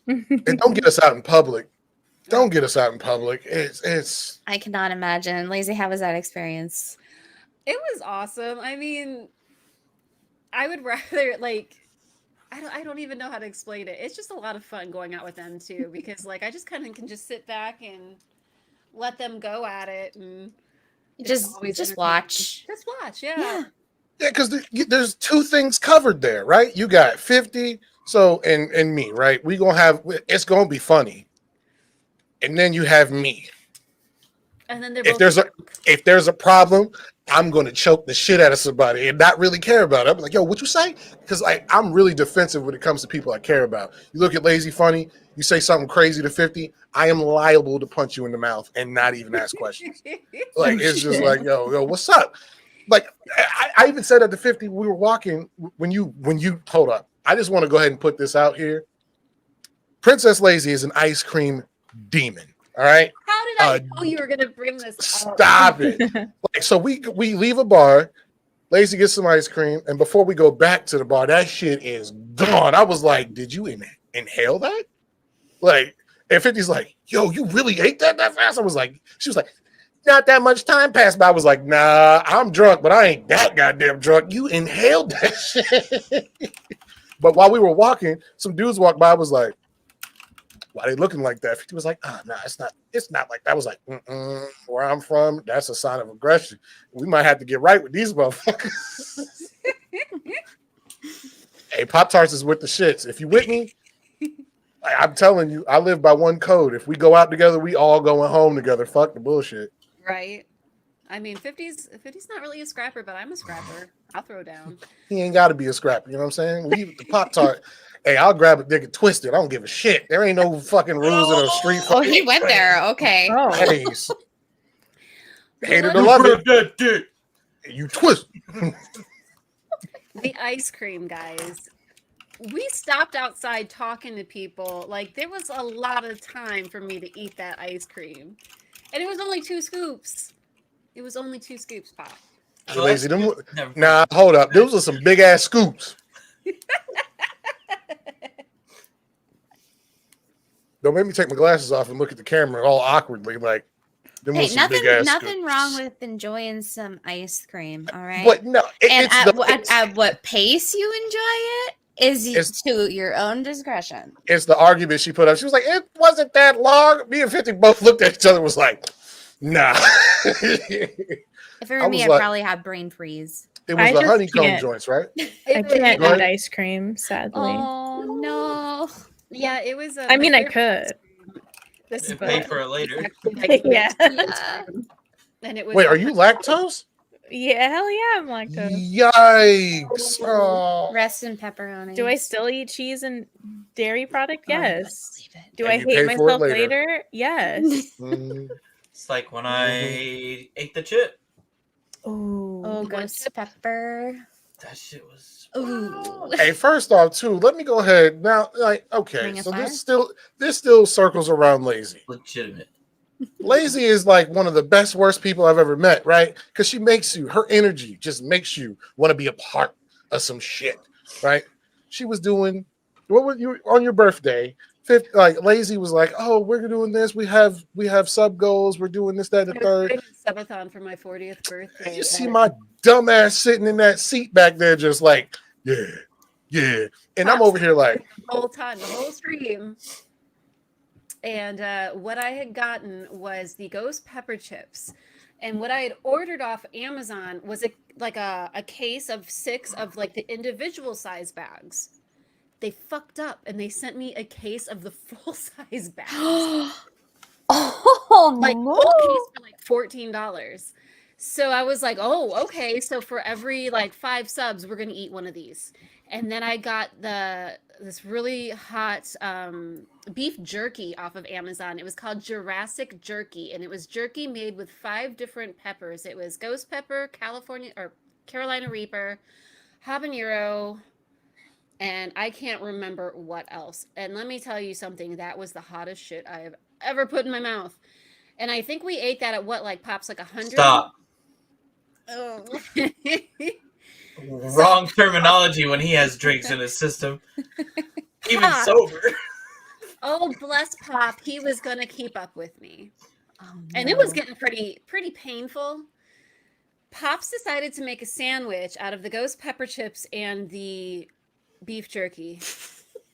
And don't get us out in public. Don't get us out in public. It's. I cannot imagine. Lazy, how was that experience? It was awesome. I mean, I would rather I don't even know how to explain it. It's just a lot of fun going out with them too, because I just kind of can just sit back and let them go at it and just watch. Just watch, yeah. Yeah, because there's 2 things covered there, right? You got 50, so and me, right? It's gonna be funny, and then you have me. And then if there's a problem, I'm gonna choke the shit out of somebody and not really care about it. I'm like, yo, what you say? Because I'm really defensive when it comes to people I care about. You look at Lazy Funny, you say something crazy to 50, I am liable to punch you in the mouth and not even ask questions. It's just like, yo, what's up? I even said at the 50, we were walking when you hold up. I just want to go ahead and put this out here. PrincessLaisy is an ice cream demon. All right. How did I know you were gonna bring this up? Stop it. So we leave a bar, Lazy gets some ice cream, and before we go back to the bar, that shit is gone. I was like, did you inhale that? And 50's like, yo, you really ate that fast? She was like, not that much time passed by. I was like, nah, I'm drunk, but I ain't that goddamn drunk. You inhaled that shit. But while we were walking, some dudes walked by. I was like, why are they looking like that? 50 was like, no, it's not like that. I was like, where I'm from, that's a sign of aggression. We might have to get right with these motherfuckers. Hey, Pop-Tarts is with the shits. If you with me, I'm telling you, I live by one code. If we go out together, we all going home together. Fuck the bullshit. Right. I mean, 50's not really a scrapper, but I'm a scrapper. I'll throw down. He ain't got to be a scrapper. You know what I'm saying? We the Pop-Tart. Hey, I'll grab a dick and twist it. I don't give a shit. There ain't no fucking rules in a street. Oh, he went there. Okay. Oh. Hey, hated to love it. You twist. The ice cream, guys. We stopped outside talking to people. There was a lot of time for me to eat that ice cream. And it was only 2 scoops. It was only 2 scoops, Pop. Lazy. Nah, hold up. Those are some big ass scoops. Don't make me take my glasses off and look at the camera all awkwardly. Hey, nothing wrong with enjoying some ice cream. All right. But no, at what pace you enjoy it is to your own discretion. It's the argument she put up. She was like, it wasn't that long. Me and 50 both looked at each other and was like, nah. If it were me, I'd probably have brain freeze. It was the honeycomb joints, right? I can't eat ice cream, sadly. Oh, no. Yeah, it was. I mean, I could. This pay for it later. Yeah. And it was. Wait, are you lactose? Yeah, hell yeah, I'm lactose. Yikes! Oh. Rest in pepperoni. Do I still eat cheese and dairy product? Yes. Do And I you hate pay for it myself later? Yes. It's like when I ate the chip. Oh, ghost pepper. That shit was. Ooh. Hey, first off, too, let me go ahead now. Okay, so this still circles around Lazy. Legitimate. Lazy is like one of the best, worst people I've ever met, right? Because she makes you, her energy just makes you want to be a part of some shit, right? She was doing, what were you on your birthday? Like Lazy was like, oh, we're doing this. We have sub goals. We're doing this, that, and the third. I was doing a subathon for my 40th birthday. You see my dumb ass sitting in that seat back there, just like, yeah. And I'm over here like the whole time, the whole stream. And what I had gotten was the ghost pepper chips. And what I had ordered off Amazon was a case of 6 of like the individual size bags. They fucked up and they sent me a case of the full size bags. Oh, like no. whole case for like $14. So I was like, oh, okay. So for every like 5 subs, we're gonna eat one of these. And then I got this really hot beef jerky off of Amazon. It was called Jurassic Jerky, and it was jerky made with 5 different peppers. It was ghost pepper, Carolina Reaper, habanero, and I can't remember what else. And let me tell you something, that was the hottest shit I have ever put in my mouth. And I think we ate that at what, like Pops, like 100? Stop. Oh. Wrong terminology when he has drinks in his system. Even Pop. sober. Oh, bless Pop. He was going to keep up with me. Oh, And it was getting pretty painful. Pops decided to make a sandwich out of the ghost pepper chips and the beef jerky.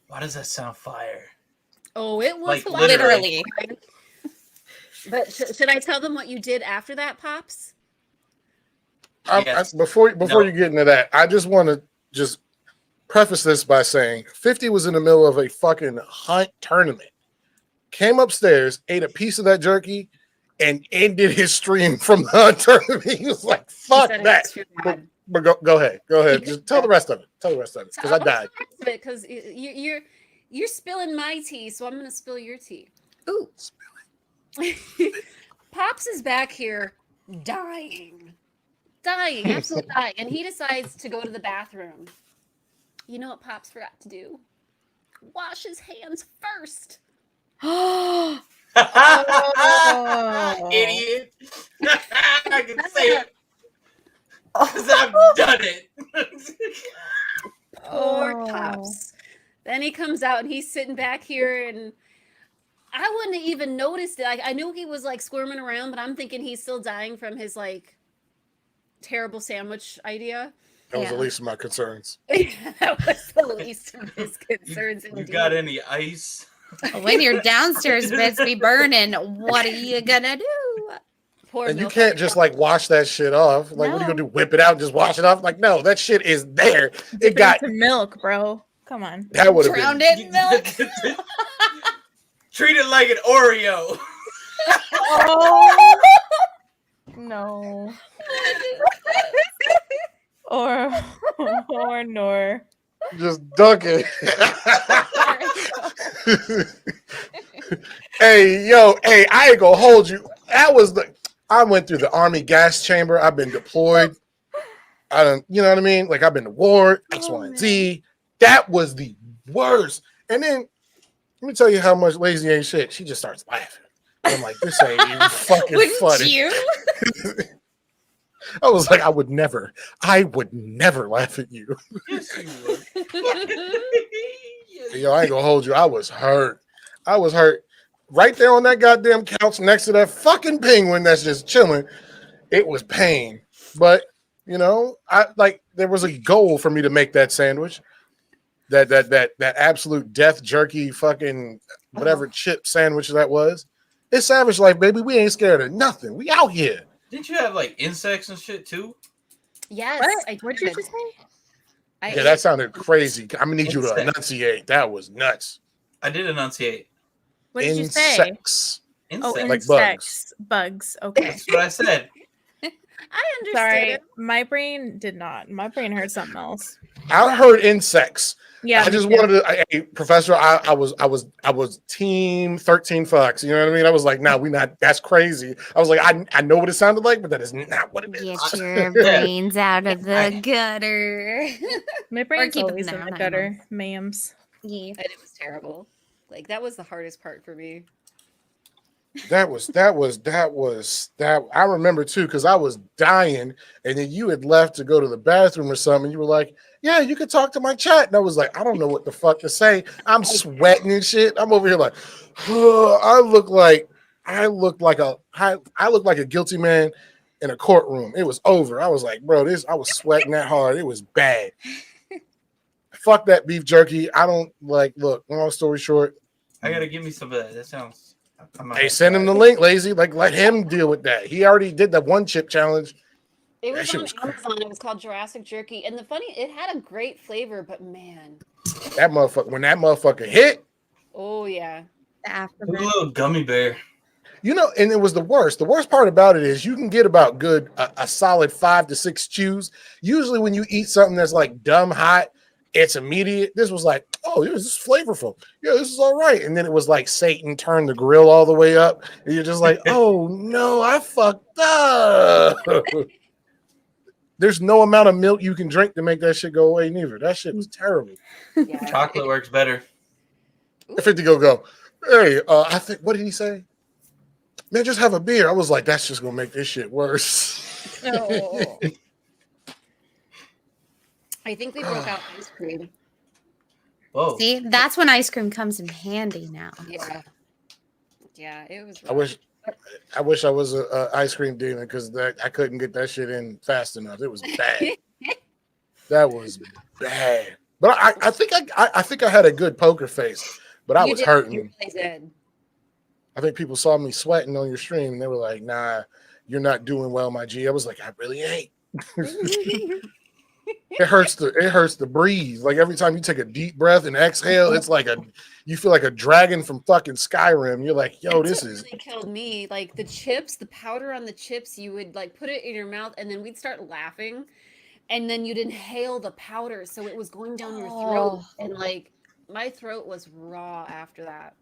Why does that sound fire? Oh, it was Like, literally. But should I tell them what you did after that, Pops? Yes. Before you get into that, I just want to just preface this by saying 50 was in the middle of a fucking hunt tournament, came upstairs, ate a piece of that jerky, and ended his stream from the hunt tournament. He was like, fuck that. But go ahead. Just tell the rest of it. Because I died. Because you're spilling my tea, so I'm going to spill your tea. Ooh. Pops is back here dying, absolutely dying, and he decides to go to the bathroom. You know what Pops forgot to do? Wash his hands first. Oh. Idiot. I can say it. Because I've done it. Poor Pops. Then he comes out and he's sitting back here, and I wouldn't have even noticed it. I knew he was like squirming around, but I'm thinking he's still dying from his like terrible sandwich idea. That was the least of my concerns. That was the least of his concerns. You got any ice? When your downstairs bits be burning, what are you gonna do? Poor and you can't just like wash that shit off. Like, what are you gonna do? Whip it out and just wash it off? Like, no, that shit is there. It got some milk, bro. Come on. That would have drowned it in milk. Treat it like an Oreo. Oh no. or nor. Just dunk it. Hey, I ain't gonna hold you. I went through the Army gas chamber. I've been deployed. You know what I mean? Like, I've been to war, X, Y, and Z. That was the worst. And then let me tell you how much Lazy ain't shit. She just starts laughing. I'm like, this ain't even fucking funny. You? I was like, I would never laugh at you. Yes, you would. I ain't gonna hold you. I was hurt. Right there on that goddamn couch next to that fucking penguin that's just chilling. It was pain. But, there was a goal for me to make that sandwich. That absolute death jerky fucking whatever chip sandwich that was. It's Savage Life, baby. We ain't scared of nothing. We out here. Didn't you have like insects and shit too? Yes. What'd you just say? Yeah, that sounded crazy. I'm gonna need you to enunciate. That was nuts. I did enunciate. What did you say? Insects. Oh, Like insects. Bugs. Okay. That's what I said. I understood. Sorry, my brain did not. My brain heard something else. I heard insects. Yeah, I just wanted to, Professor. I was team 13 fucks. You know what I mean? I was like, no, we not. That's crazy. I was like, I know what it sounded like, but that is not what it is. Get your brains out of the gutter. My brain's keep always them in the out. gutter, ma'ams. Yeah. And it was terrible. Like, that was the hardest part for me. That I remember too, because I was dying, and then you had left to go to the bathroom or something. You were like, "Yeah, you could talk to my chat," and I was like, "I don't know what the fuck to say. I'm sweating and shit. I'm over here like, oh, I look like a guilty man in a courtroom. It was over. I was like, bro, I was sweating that hard. It was bad. Fuck that beef jerky. I don't like. Look, long story short, I gotta give me some of that. That sounds. Hey, send him the link, Lazy. Like, let him deal with that. He already did the one chip challenge. It was on Amazon. It was called Jurassic Jerky, and it had a great flavor, but man, that motherfucker hit. Oh yeah, the little gummy bear. You know, and it was the worst. The worst part about it is you can get about a solid 5 to 6 chews. Usually, when you eat something that's like dumb hot, it's immediate. This was like, oh, this is flavorful. Yeah, this is all right. And then it was like Satan turned the grill all the way up. And you're just like, oh no, I fucked up. There's no amount of milk you can drink to make that shit go away neither. That shit was terrible. Yeah. Chocolate works better. 50 go. Hey, I think, what did he say? Man, just have a beer. I was like, that's just gonna make this shit worse. Oh. I think we broke out ice cream. Whoa. See, that's when ice cream comes in handy now. Yeah, it was rough. I wish I was a ice cream demon, because I couldn't get that shit in fast enough. It was bad. That was bad. But I think I had a good poker face, but I was hurting. You really did. I think people saw me sweating on your stream and they were like, nah, you're not doing well, my G. I was like, I really ain't. It hurts to breathe. Like every time you take a deep breath and exhale, it's like you feel like a dragon from fucking Skyrim. You're like, yo, this is really killed me. Like the chips, the powder on the chips, you would like put it in your mouth and then we'd start laughing, and then you'd inhale the powder, so it was going down your throat, and like my throat was raw after that.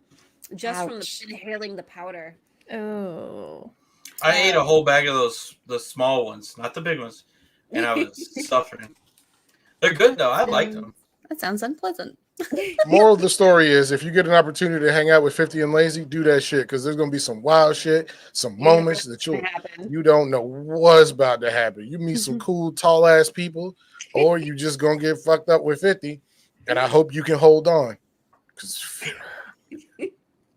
Just from inhaling the powder. Oh. I ate a whole bag of the small ones, not the big ones, and I was suffering. They're good though. I like them. That sounds unpleasant. Moral of the story is, if you get an opportunity to hang out with 50 and Lazy, do that shit, because there's gonna be some wild shit, some moments that you don't know what's about to happen. You meet some cool tall ass people, or you just gonna get fucked up with 50, and I hope you can hold on, because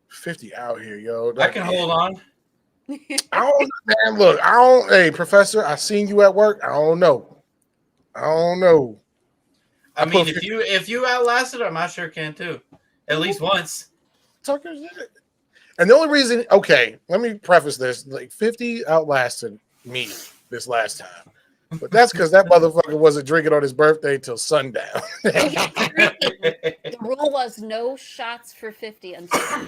50 out here, yo. I can hold on. Hey, Professor, I seen you at work. I don't know. I mean, if you outlasted him, I sure can too. At least once. And the only reason, okay, let me preface this: like 50 outlasted me this last time, but that's because that motherfucker wasn't drinking on his birthday till sundown. The rule was no shots for 50 until.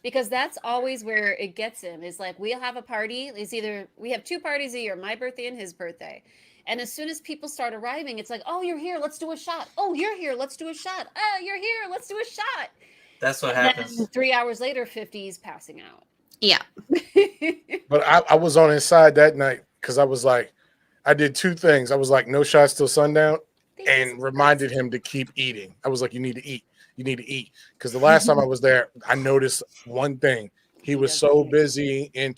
Because that's always where it gets him, is like, we'll have a party. It's either we have 2 parties a year, my birthday and his birthday. And as soon as people start arriving, it's like, oh, you're here, let's do a shot. Oh, you're here, let's do a shot. Oh, you're here, let's do a shot. That's what happens. Then 3 hours later, 50's passing out. Yeah. But I was on his side that night, because I was like, I did 2 things. I was like, no shots till sundown, and reminded him to keep eating. I was like, you need to eat. You need to eat, because the last time I was there, I noticed one thing. He was so busy being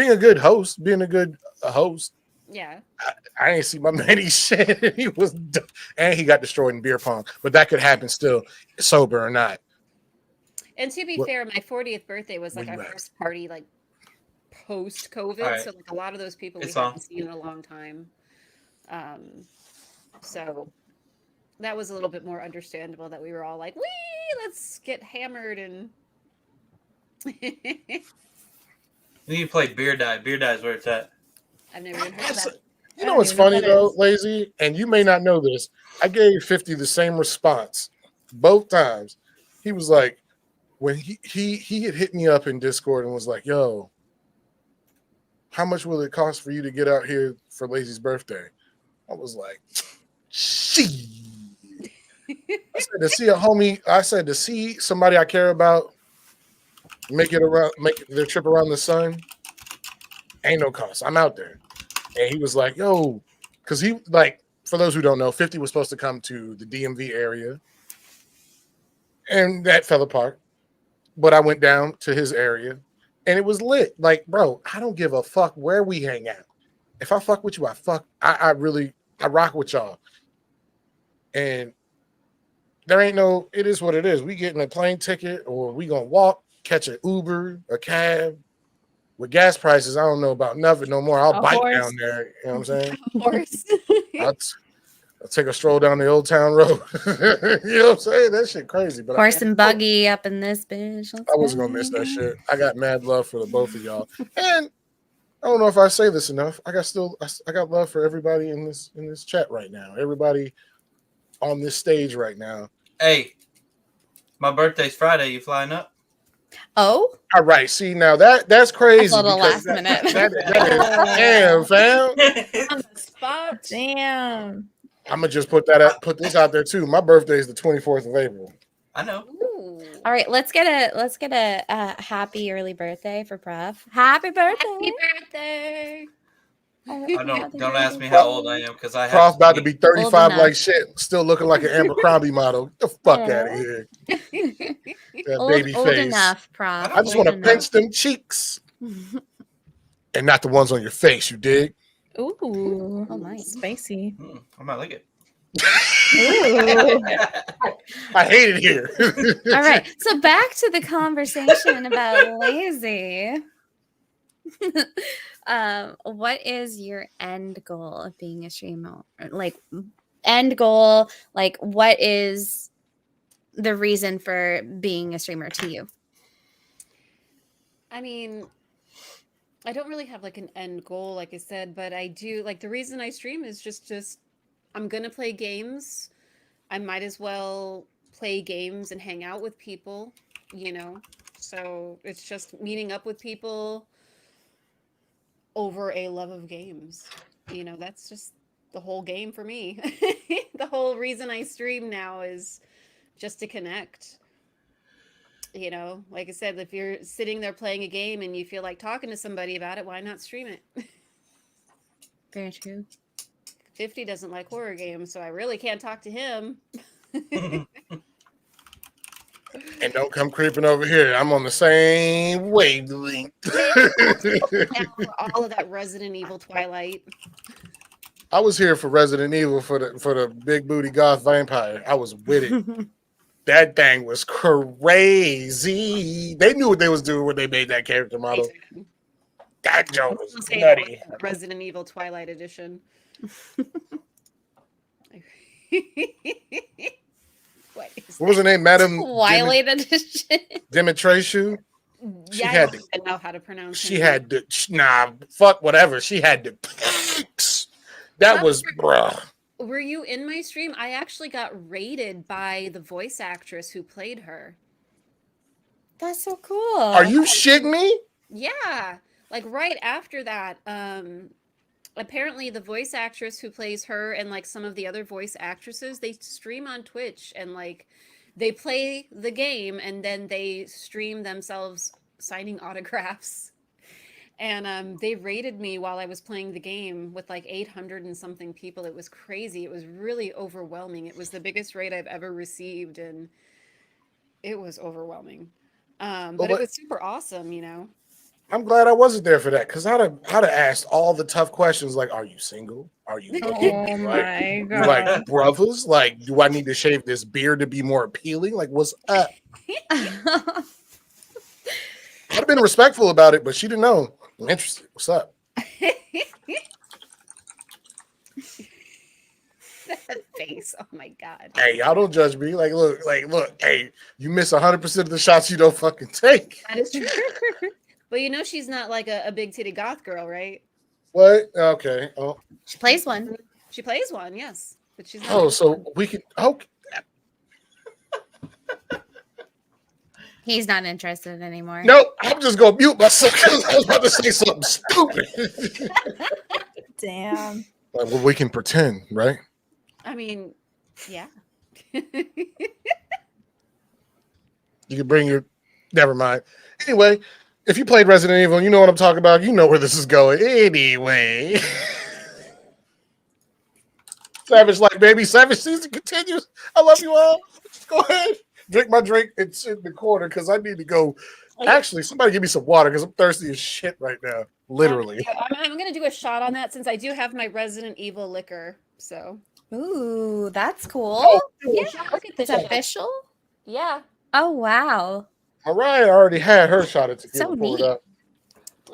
a good host, Yeah. I didn't see my man eat shit. He was, and he got destroyed in beer pong. But that could happen still, sober or not. And to be fair, my 40th birthday was like our first party, like post COVID. Right. So like a lot of those people we haven't seen in a long time. So that was a little bit more understandable that we were all like, let's get hammered and. We need to play Beer Die. Beer Die is where it's at. I've never even heard of that. You know what's funny though, Lazy, and you may not know this. I gave 50 the same response both times. He was like, when he had hit me up in Discord and was like, yo, how much will it cost for you to get out here for Lazy's birthday? I was like, she. I said, to see a homie, to see somebody I care about make their trip around the sun, ain't no cost. I'm out there. And he was like, yo, because he, like, for those who don't know, 50 was supposed to come to the DMV area, and that fell apart. But I went down to his area, and it was lit. Like, bro, I don't give a fuck where we hang out. If I fuck with you, I really rock with y'all. And there ain't no, it is what it is. We getting a plane ticket or we gonna walk, catch an Uber, a cab. With gas prices, I don't know about nothing no more. I'll bike down there. You know what I'm saying? Of course. I'll take a stroll down the Old Town Road. You know what I'm saying? That shit crazy. But horse and buggy up in this bitch. I wasn't gonna miss that shit. I got mad love for the both of y'all. And I don't know if I say this enough. I got love for everybody in this chat right now. Everybody on this stage right now. Hey, my birthday's Friday. You flying up? Oh, all right. See, now that's crazy. That's a little last minute. That is, damn, fam. On the spot. Damn. I'm gonna just put this out there too. My birthday is the 24th of April. I know. Ooh. all right. Let's get a happy early birthday for Prof. Happy birthday! Happy birthday. Don't ask me how old I am because I have Prof about to be 35 enough. like shit, still looking like an Abercrombie model. Get the fuck out of here. That baby old face. enough, Prof. I just want to pinch them cheeks and not the ones on your face. You dig? Ooh. Oh my. Spicy. I might like it. Ooh. I hate it here. All right. So back to the conversation about lazy. What is your end goal of being a streamer? Like end goal, like what is the reason for being a streamer to you? I mean, I don't really have like an end goal, like I said, but I do like the reason I stream is just I'm gonna play games. I might as well play games and hang out with people, you know. So it's just meeting up with people over a love of games. You know, that's just the whole game for me. The whole reason I stream now is just to connect. You know, like I said, if you're sitting there playing a game and you feel like talking to somebody about it, why not stream it? Very true. 50 doesn't like horror games, so I really can't talk to him. And don't come creeping over here. I'm on the same wavelength. All of that Resident Evil Twilight. I was here for Resident Evil for the big booty goth vampire. I was with it. That thing was crazy. They knew what they was doing when they made that character model. That joke was nutty. Resident Evil Twilight Edition. What was her name? Madam Twilight Edition. Dimitrescu. She Yeah, had I don't know how to pronounce it. She had the fuck whatever. She had the pics. That was bruh. Were you in my stream? I actually got raided by the voice actress who played her. That's so cool. Are you shitting me? Yeah. Like right after that, apparently the voice actress who plays her and like some of the other voice actresses, they stream on Twitch and like they play the game and then they stream themselves signing autographs. And they raided me while I was playing the game with like 800 and something people. It was crazy. It was really overwhelming. It was the biggest raid I've ever received and it was overwhelming. But it was super awesome, you know. I'm glad I wasn't there for that because I'd have asked all the tough questions like, "Are you single? Are you looking? Oh my god! Like brothers? Like, do I need to shave this beard to be more appealing? Like, what's up?" I'd have been respectful about it, but she didn't know. I'm interested. What's up? That face. Oh my god. Hey, y'all don't judge me. Like, look. Hey, you miss 100% of the shots you don't fucking take. That is true. But you know she's not like a big titty goth girl, right? What? Okay. Oh. She plays one. She plays one, yes. But she's not. Oh, so we can. Okay. He's not interested anymore. Nope. I'm just gonna mute myself because I was about to say something stupid. Damn. Well, we can pretend, right? I mean, yeah. You can bring your. Never mind. Anyway, if you played Resident Evil, you know what I'm talking about. You know where this is going. Anyway. Savage like baby. Savage season continues. I love you all. Go ahead. Drink my drink. It's in the corner because I need to go Actually, somebody give me some water because I'm thirsty as shit right now. Literally. I'm going to do a shot on that since I do have my Resident Evil liquor. So. Ooh, that's cool. Yeah, look at this. It's official? Yeah. Oh, wow. Mariah already had her shot of tequila So poured neat. up.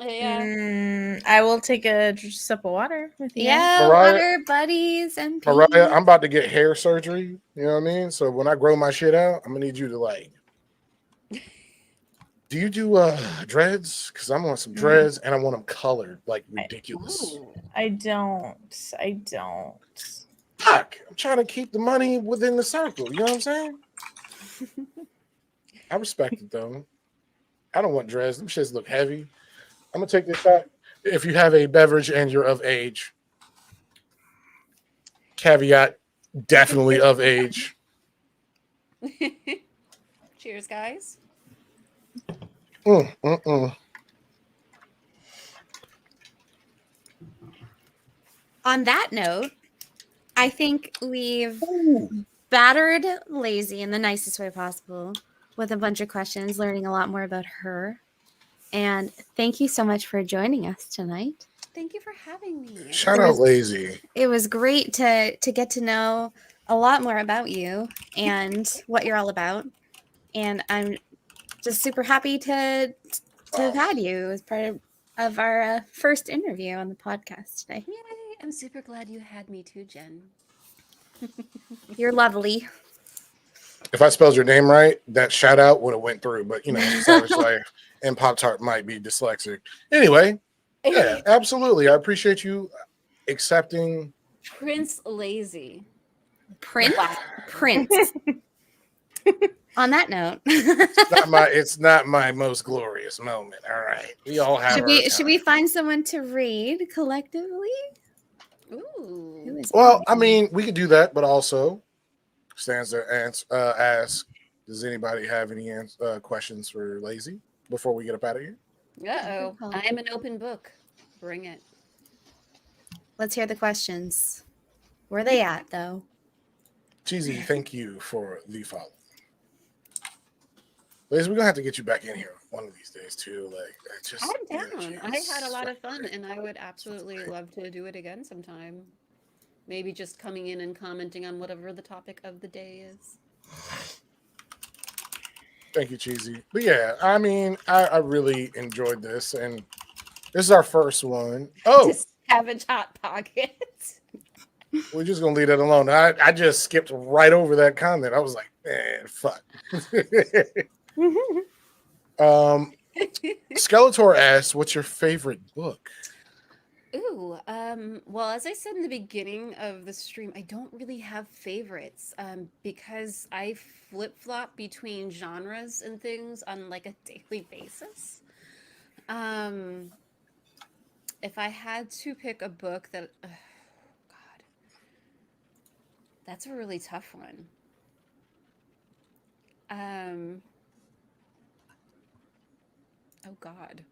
Yeah. I will take a sip of water with you. Yeah, Mariah- water buddies and Mariah, I'm about to get hair surgery. You know what I mean? So when I grow my shit out, I'm gonna need you to like. Do you do dreads? Because I want some dreads and I want them colored like ridiculous. I don't. Fuck! I'm trying to keep the money within the circle. You know what I'm saying? I respect it though. I don't want dreads. Them shits look heavy. I'm gonna take this shot. If you have a beverage and you're of age, caveat, definitely of age. Cheers, guys. On that note, I think we've battered Lazy in the nicest way possible with a bunch of questions, learning a lot more about her. And thank you so much for joining us tonight. Thank you for having me. Shout out Lazy. It was great to get to know a lot more about you and what you're all about. And I'm just super happy to have had you as part of our first interview on the podcast today. Yay! I'm super glad you had me too, Jen. You're lovely. If I spelled your name right, that shout out would have went through. But you know, Savage Life and Pop Tart might be dyslexic. Anyway, yeah, absolutely. I appreciate you accepting. PrincessLaisy. Prince. On that note, It's not my most glorious moment. All right, we all have. Should we find someone to read collectively? Ooh. Well, I mean, we could do that, but also stands to ask. Does anybody have any questions for Lazy before we get up out of here? Uh-oh. I am an open book. Bring it. Let's hear the questions. Where are they at, though? Cheesy, thank you for the follow. Liz, we're gonna have to get you back in here one of these days too. Like, I'm down. I had a lot of fun, and I would absolutely love to do it again sometime. Maybe just coming in and commenting on whatever the topic of the day is. Thank you, Cheesy. But yeah, I mean, I really enjoyed this, and this is our first one. Oh, Savage Hot Pockets. We're just gonna leave that alone. I just skipped right over that comment. I was like, man, fuck. Skeletor asks, what's your favorite book? Ooh, well, as I said in the beginning of the stream, I don't really have favorites, because I flip-flop between genres and things on like a daily basis. If I had to pick a book that, God, that's a really tough one. Oh God.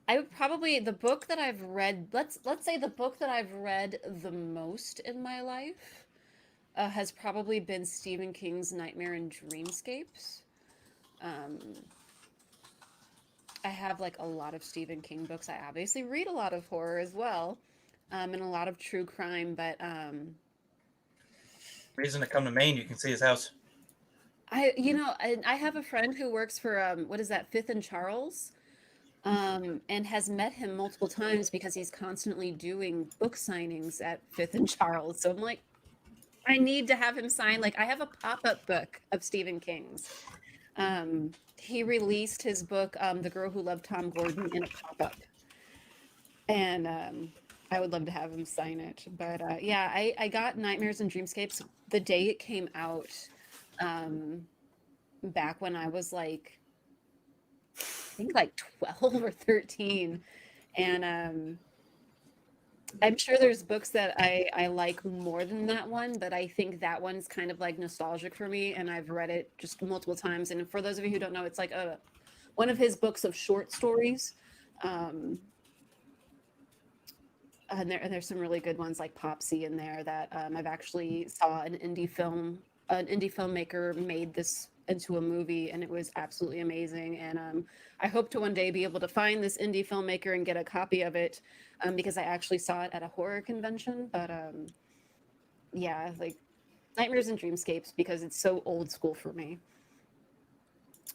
I would probably, the book that I've read, let's say the book that I've read the most in my life has probably been Stephen King's Nightmare and Dreamscapes. I have like a lot of Stephen King books. I obviously read a lot of horror as well, and a lot of true crime, but reason to come to Maine, you can see his house. I have a friend who works for what is that, Fifth and Charles? And has met him multiple times because he's constantly doing book signings at Fifth and Charles. So I'm like, I need to have him sign. Like, I have a pop-up book of Stephen King's. He released his book, The Girl Who Loved Tom Gordon, in a pop-up. And I would love to have him sign it. But yeah, I got Nightmares and Dreamscapes the day it came out, back when I was like, I think like 12 or 13. And I'm sure there's books that I like more than that one, but I think that one's kind of like nostalgic for me, and I've read it just multiple times. And for those of you who don't know, it's like one of his books of short stories. And there's some really good ones like Popsy in there that I've actually saw an indie filmmaker made this into a movie, and it was absolutely amazing. And I hope to one day be able to find this indie filmmaker and get a copy of it, because I actually saw it at a horror convention. But yeah, like Nightmares and Dreamscapes, because it's so old school for me.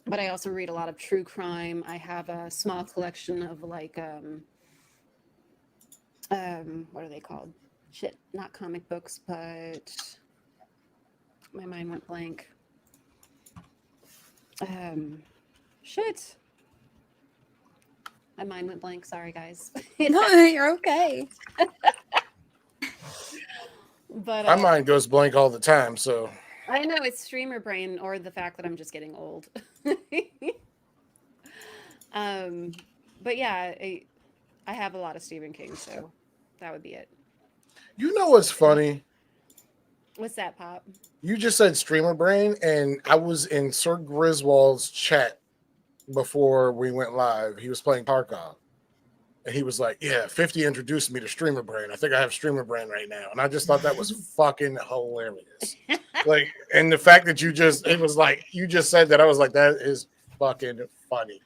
But I also read a lot of true crime. I have a small collection of like what are they called? Shit, not comic books, but my mind went blank. Shit. My mind went blank. Sorry, guys. No, you're okay. But My mind goes blank all the time, so I know it's streamer brain, or the fact that I'm just getting old. But yeah, I have a lot of Stephen King, so that would be it. you know what's funny? What's that, Pop? You just said streamer brain, and I was in Sir Griswold's chat before we went live. He was playing Tarkov, and he was like, "Yeah, 50 introduced me to streamer brain. I think I have streamer brain right now." And I just thought that was fucking hilarious. Like, and the fact that you just said that, I was like, that is fucking funny.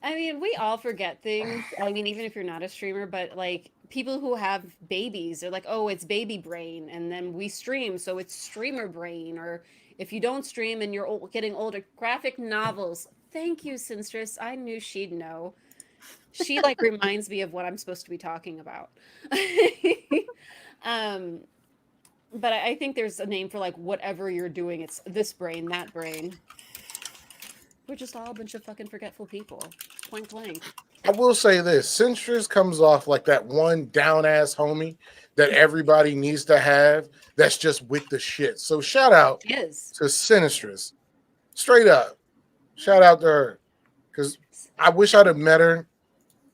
I mean, we all forget things. I mean, even if you're not a streamer, but like people who have babies, they're like, oh, it's baby brain. And then we stream, so it's streamer brain. Or if you don't stream and you're getting older, graphic novels. Thank you, Sinstress. I knew she'd know. She like reminds me of what I'm supposed to be talking about. But I think there's a name for like whatever you're doing. It's this brain, that brain. We're just all a bunch of fucking forgetful people. Blank, blank. I will say this: Sinstress comes off like that one down ass homie that everybody needs to have. That's just with the shit. So shout out to Sinstress, straight up. Shout out to her, because I wish I'd have met her,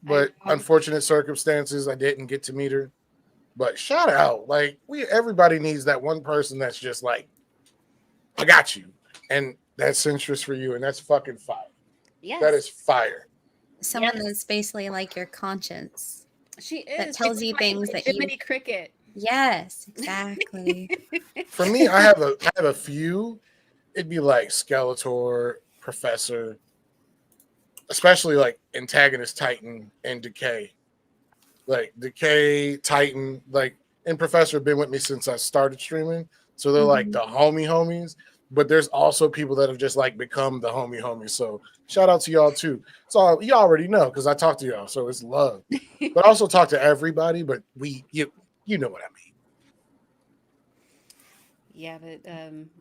but unfortunate circumstances, I didn't get to meet her. But shout out, like everybody needs that one person that's just like, I got you, and that's Sinstress for you, and that's fucking fire. Yes, that is fire. Someone that's basically like your conscience. She is. That tells you things that Jiminy Cricket. Yes, exactly. For me, I have a few. It'd be like Skeletor, Professor, especially like Antagonist Titan and Decay. Like Decay, Titan, like, and Professor have been with me since I started streaming. So they're like the homies. But there's also people that have just like become the homies. So shout out to y'all too. So you already know, because I talk to y'all, so it's love. But I also talk to everybody. But you know what I mean. Yeah, but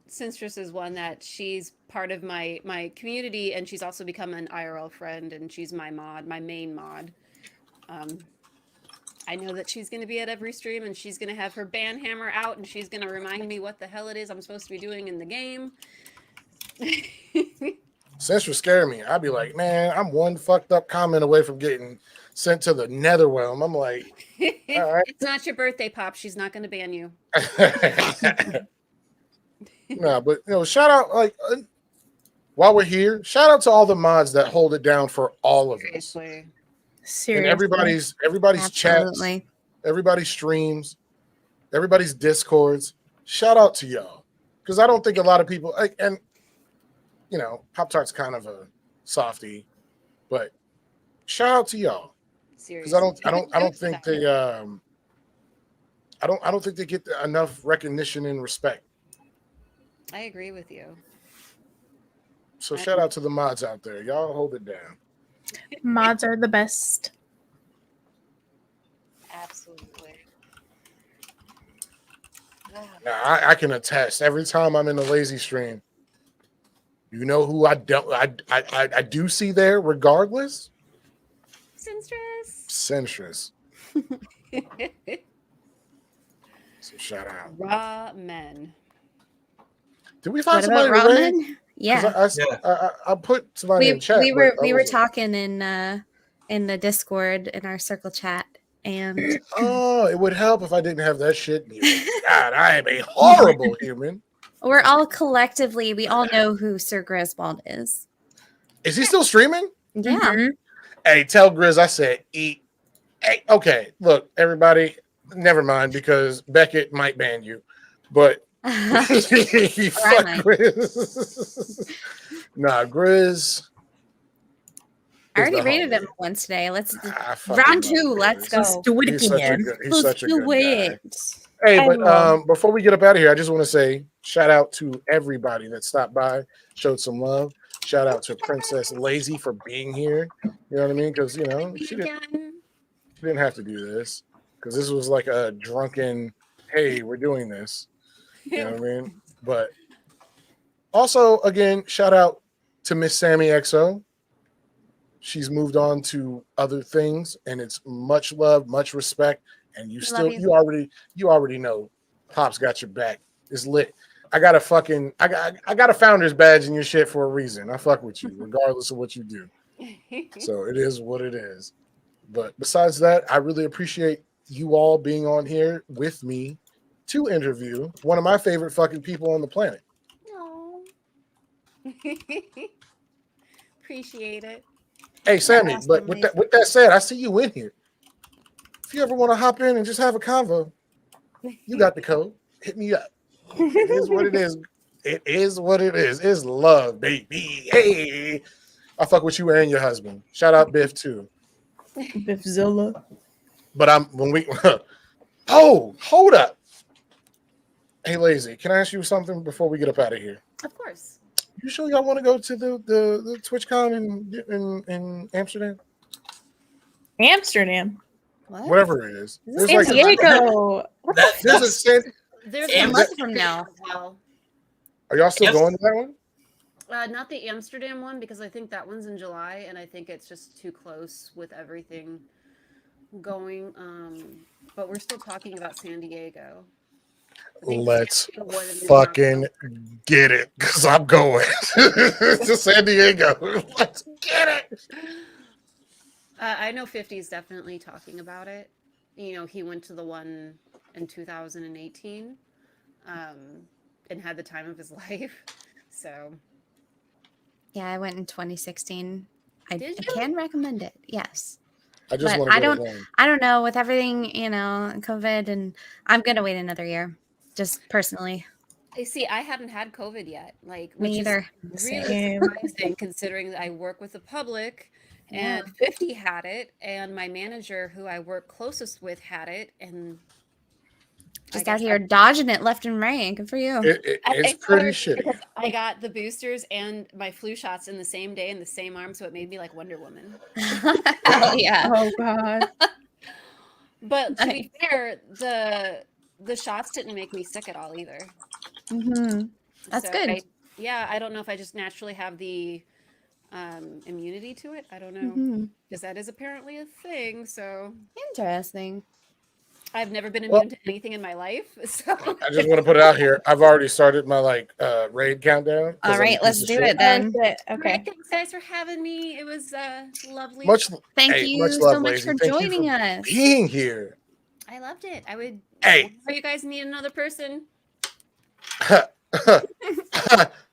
Sinstress is one that she's part of my community, and she's also become an IRL friend, and she's my main mod. I know that she's going to be at every stream, and she's going to have her band hammer out, and she's going to remind me what the hell it is I'm supposed to be doing in the game. Sinstress scare me. I'd be like, man, I'm one fucked up comment away from getting sent to the netherrealm. I'm like, all right. It's not your birthday, Pop. She's not going to ban you. No, but shout out, like, while we're here, shout out to all the mods that hold it down for all of us. Seriously. And everybody's chats, everybody's streams, everybody's discords. Shout out to y'all, because I don't think a lot of people and Pop-Tart's kind of a softie, but shout out to y'all, because I don't think they I don't think they get enough recognition and respect. I agree with you. So shout out to the mods out there. Y'all hold it down. Mods are the best. Absolutely. Now I can attest. Every time I'm in the lazy stream, you know who I do see there regardless? Sinstress. So shout out. Raw men. Did we find somebody to raid? Yeah. I put somebody in chat. We were talking in the Discord in our circle chat, and it would help if I didn't have that shit. God, I am a horrible human. We're all collectively, we all know who Sir Griswold is. Is he still streaming? Yeah. Mm-hmm. Hey, tell Grizz I said eat. Hey, okay, look, everybody, never mind, because Beckett might ban you, but fuck Grizz. Nah, Grizz. I already rated him once today. Let's fucking round love 2. Grizz. Let's go. Let's do it He's again. He's such a good guy. I Hey, but love- before we get up out of here, I just want to say shout out to everybody that stopped by, showed some love. Shout out to PrincessLaisy for being here. You know what I mean? Because she didn't have to do this. Because this was like a drunken, hey, we're doing this. You know what I mean? But also, again, shout out to Miss Sammy XO. She's moved on to other things, and it's much love, much respect. And you already know Pop's got your back. It's lit. I got a founder's badge in your shit for a reason. I fuck with you regardless of what you do. So it is what it is. But besides that, I really appreciate you all being on here with me to interview one of my favorite fucking people on the planet. No. Appreciate it. Hey, Sammy, but with that said, I see you in here. If you ever want to hop in and just have a convo, you got the code. Hit me up. It is what it is. It is what it is. It's love, baby. Hey, I fuck with you and your husband. Shout out Biff too. Biffzilla. But hold up. Hey, Lazy, can I ask you something before we get up out of here? Of course. You sure y'all want to go to the TwitchCon in Amsterdam? Amsterdam. What? Whatever it is. There's San Diego. There's a month from now. Are y'all still going to that one? Not the Amsterdam one, because I think that one's in July, and I think it's just too close with everything going. But we're still talking about San Diego. Let's fucking get it, because I'm going to San Diego. Let's get it. I know 50 is definitely talking about it. He went to the one in 2018 and had the time of his life. So, yeah, I went in 2016. I can recommend it. Yes. I just want to I don't know, with everything, COVID, and I'm going to wait another year. Just personally. I see. I haven't had COVID yet. Which Me either. Is really surprising considering that I work with the public, and 50 had it, and my manager, who I work closest with, had it, and just out here dodging it left and right. Good for you. It's pretty shitty. I got the boosters and my flu shots in the same day in the same arm, so it made me like Wonder Woman. Oh yeah. Oh god. But to be fair, the shots didn't make me sick at all either. Mm-hmm. That's good. I don't know if I just naturally have the immunity to it. I don't know, because that is apparently a thing. So interesting. I've never been immune to anything in my life. So I just want to put it out here. I've already started my raid countdown. All right, let's do it then. Okay. Thanks guys for having me. It was lovely. Thank you so much for joining us. Being here. I loved it. I would. Hey, you guys need another person.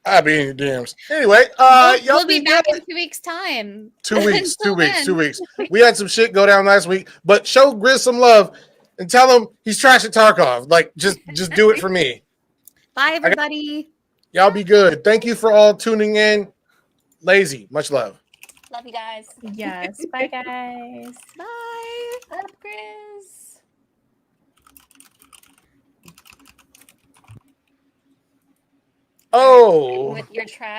I'll be in your DMs. Anyway, we'll be back in 2 weeks' time. 2 weeks. 2 weeks. 2 weeks. We had some shit go down last week, but show Grizz some love and tell him he's trash at Tarkov. Just do it for me. Bye, everybody. Y'all be good. Thank you for all tuning in. Lazy, much love. Love you guys. Yes. Bye, guys. Bye. Love Grizz. Oh. With your trash.